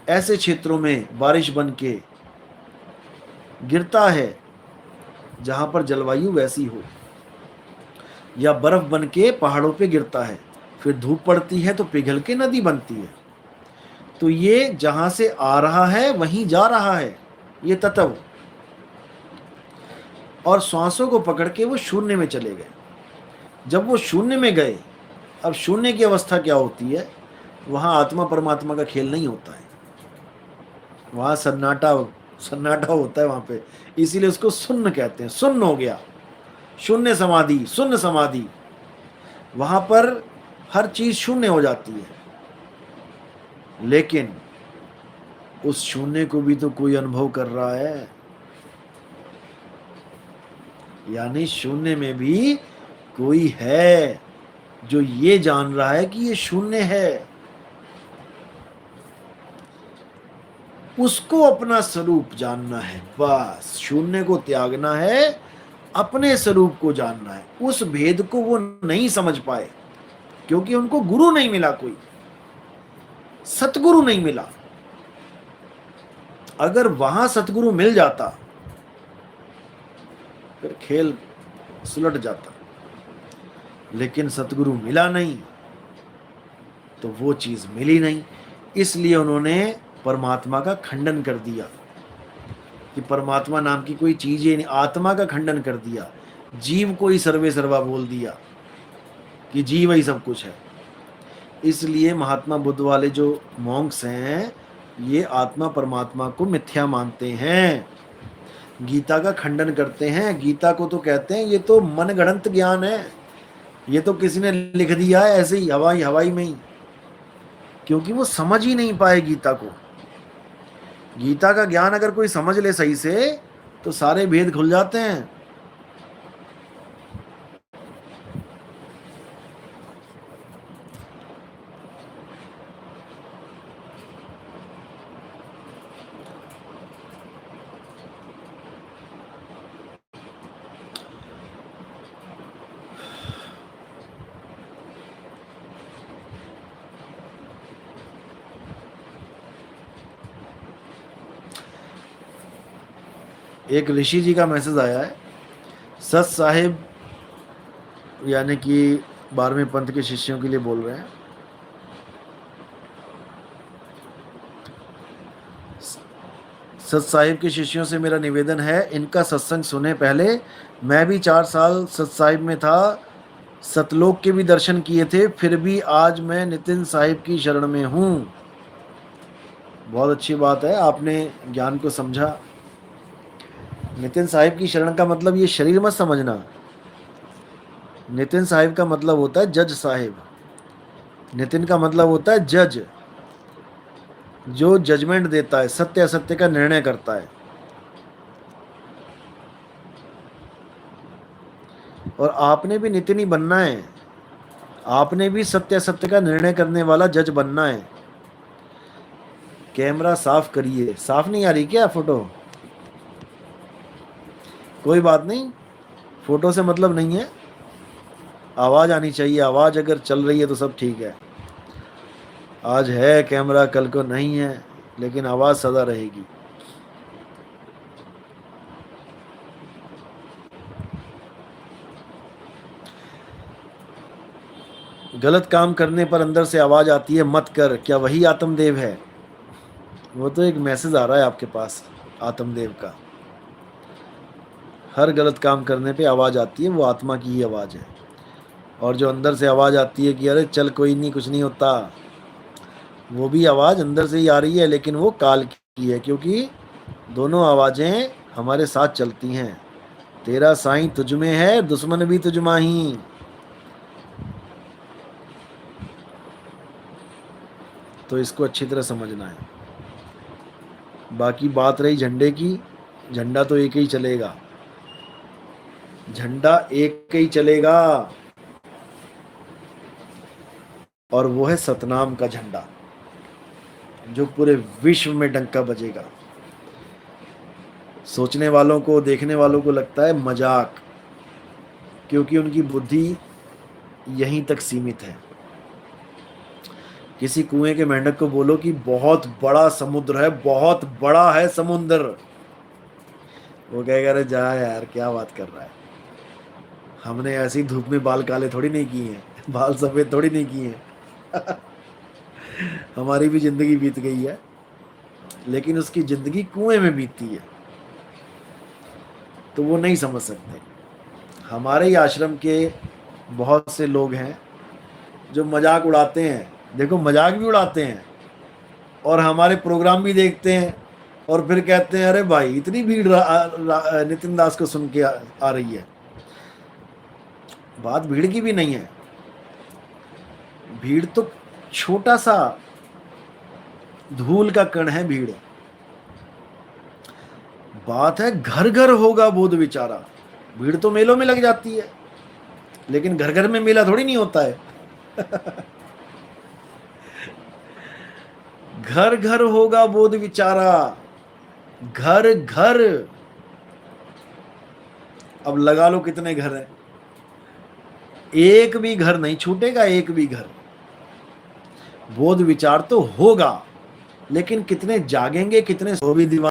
ऐसे क्षेत्रों में बारिश बन के गिरता है जहां पर जलवायु वैसी हो, या बर्फ बन के पहाड़ों पे गिरता है, फिर धूप पड़ती है तो पिघल के नदी बनती है। तो ये जहां से आ रहा है वहीं जा रहा है ये तत्व। और श्वासों को पकड़ के वो शून्य में चले गए। जब वो शून्य में गए, अब शून्य की अवस्था क्या होती है, वहां आत्मा परमात्मा का खेल नहीं होता है, वहां सन्नाटा सन्नाटा होता है वहां पे, इसीलिए उसको शून्य कहते हैं। शून्य हो गया, शून्य समाधि, शून्य समाधि, वहां पर हर चीज शून्य हो जाती है। लेकिन उस शून्य को भी तो कोई अनुभव कर रहा है, यानी शून्य में भी कोई है जो ये जान रहा है कि ये शून्य है। उसको अपना स्वरूप जानना है, बस शून्य को त्यागना है, अपने स्वरूप को जानना है। उस भेद को वो नहीं समझ पाए क्योंकि उनको गुरु नहीं मिला, कोई सतगुरु नहीं मिला। अगर वहां सतगुरु मिल जाता फिर खेल सुलट जाता, लेकिन सतगुरु मिला नहीं तो वो चीज मिली नहीं। इसलिए उन्होंने परमात्मा का खंडन कर दिया कि परमात्मा नाम की कोई चीज ही नहीं, आत्मा का खंडन कर दिया। जीव को ही सर्वे सर्वा बोल दिया कि जीव ही सब कुछ है। इसलिए महात्मा बुद्ध वाले जो मॉन्क्स हैं, ये आत्मा परमात्मा को मिथ्या मानते हैं, गीता का खंडन करते हैं। गीता को तो कहते हैं ये तो मनगढ़ंत ज्ञान है, ये तो किसी ने लिख दिया है ऐसे ही हवाई हवाई में ही, क्योंकि वो समझ ही नहीं पाए गीता को। गीता का ज्ञान अगर कोई समझ ले सही से तो सारे भेद खुल जाते हैं। एक ऋषि जी का मैसेज आया है। सत साहिब यानी कि 12वें पंथ के शिष्यों के लिए बोल रहे हैं। सत साहिब के शिष्यों से मेरा निवेदन है, इनका सत्संग सुने पहले। मैं भी 4 साल सत साहिब में था, सतलोक के भी दर्शन किए थे, फिर भी आज मैं नितिन साहिब की शरण में हूँ। बहुत अच्छी बात है, आपने ज्ञान को समझा। नितिन साहिब की शरण का मतलब ये शरीर मत समझना। नितिन साहिब का मतलब होता है जज साहिब। नितिन का मतलब होता है जज, जो जजमेंट देता है, सत्य असत्य का निर्णय करता है। और आपने भी नितिन ही बनना है। आपने भी सत्य असत्य का निर्णय करने वाला जज बनना है। कैमरा साफ करिए। साफ नहीं आ रही क्या फोटो? कोई बात नहीं, फोटो से मतलब नहीं है, आवाज आनी चाहिए। आवाज अगर चल रही है तो सब ठीक है। आज है कैमरा, कल को नहीं है, लेकिन आवाज सदा रहेगी। गलत काम करने पर अंदर से आवाज आती है मत कर, क्या वही आत्मदेव है? वो तो एक मैसेज आ रहा है आपके पास आत्मदेव का। हर गलत काम करने पे आवाज आती है, वो आत्मा की ही आवाज है। और जो अंदर से आवाज आती है कि अरे चल कोई नहीं, कुछ नहीं होता, वो भी आवाज अंदर से ही आ रही है, लेकिन वो काल की है, क्योंकि दोनों आवाजें हमारे साथ चलती हैं। तेरा साईं तुझ में है, दुश्मन भी तुझ माही। तो इसको अच्छी तरह समझना है। बाकी बात रही झंडे की, झंडा तो एक ही चलेगा। झंडा एक ही चलेगा, और वो है सतनाम का झंडा, जो पूरे विश्व में डंका बजेगा। सोचने वालों को, देखने वालों को लगता है मजाक, क्योंकि उनकी बुद्धि यहीं तक सीमित है। किसी कुएं के मेंढक को बोलो कि बहुत बड़ा समुद्र है, बहुत बड़ा है समुद्र, वो कहेगा अरे जा यार, क्या बात कर रहा है। हमने ऐसी धूप में बाल काले थोड़ी नहीं किए हैं, बाल सफेद थोड़ी नहीं किए हैं। हमारी भी जिंदगी बीत गई है, लेकिन उसकी जिंदगी कुएं में बीतती है, तो वो नहीं समझ सकते। हमारे ही आश्रम के बहुत से लोग हैं जो मजाक उड़ाते हैं, देखो मजाक भी उड़ाते हैं और हमारे प्रोग्राम भी देखते हैं, और फिर कहते हैं अरे भाई इतनी भीड़ नितिन दास को सुन के आ रही है। बात भीड़ की भी नहीं है, भीड़ तो छोटा सा धूल का कण है भीड़। बात है घर घर होगा बोध विचारा। भीड़ तो मेलों में लग जाती है, लेकिन घर घर में मेला थोड़ी नहीं होता है। घर घर होगा बोध विचारा, घर घर। अब लगा लो कितने घर हैं, एक भी घर नहीं छूटेगा, एक भी घर। बोध विचार तो होगा, लेकिन कितने जागेंगे, कितने सो भी दीवार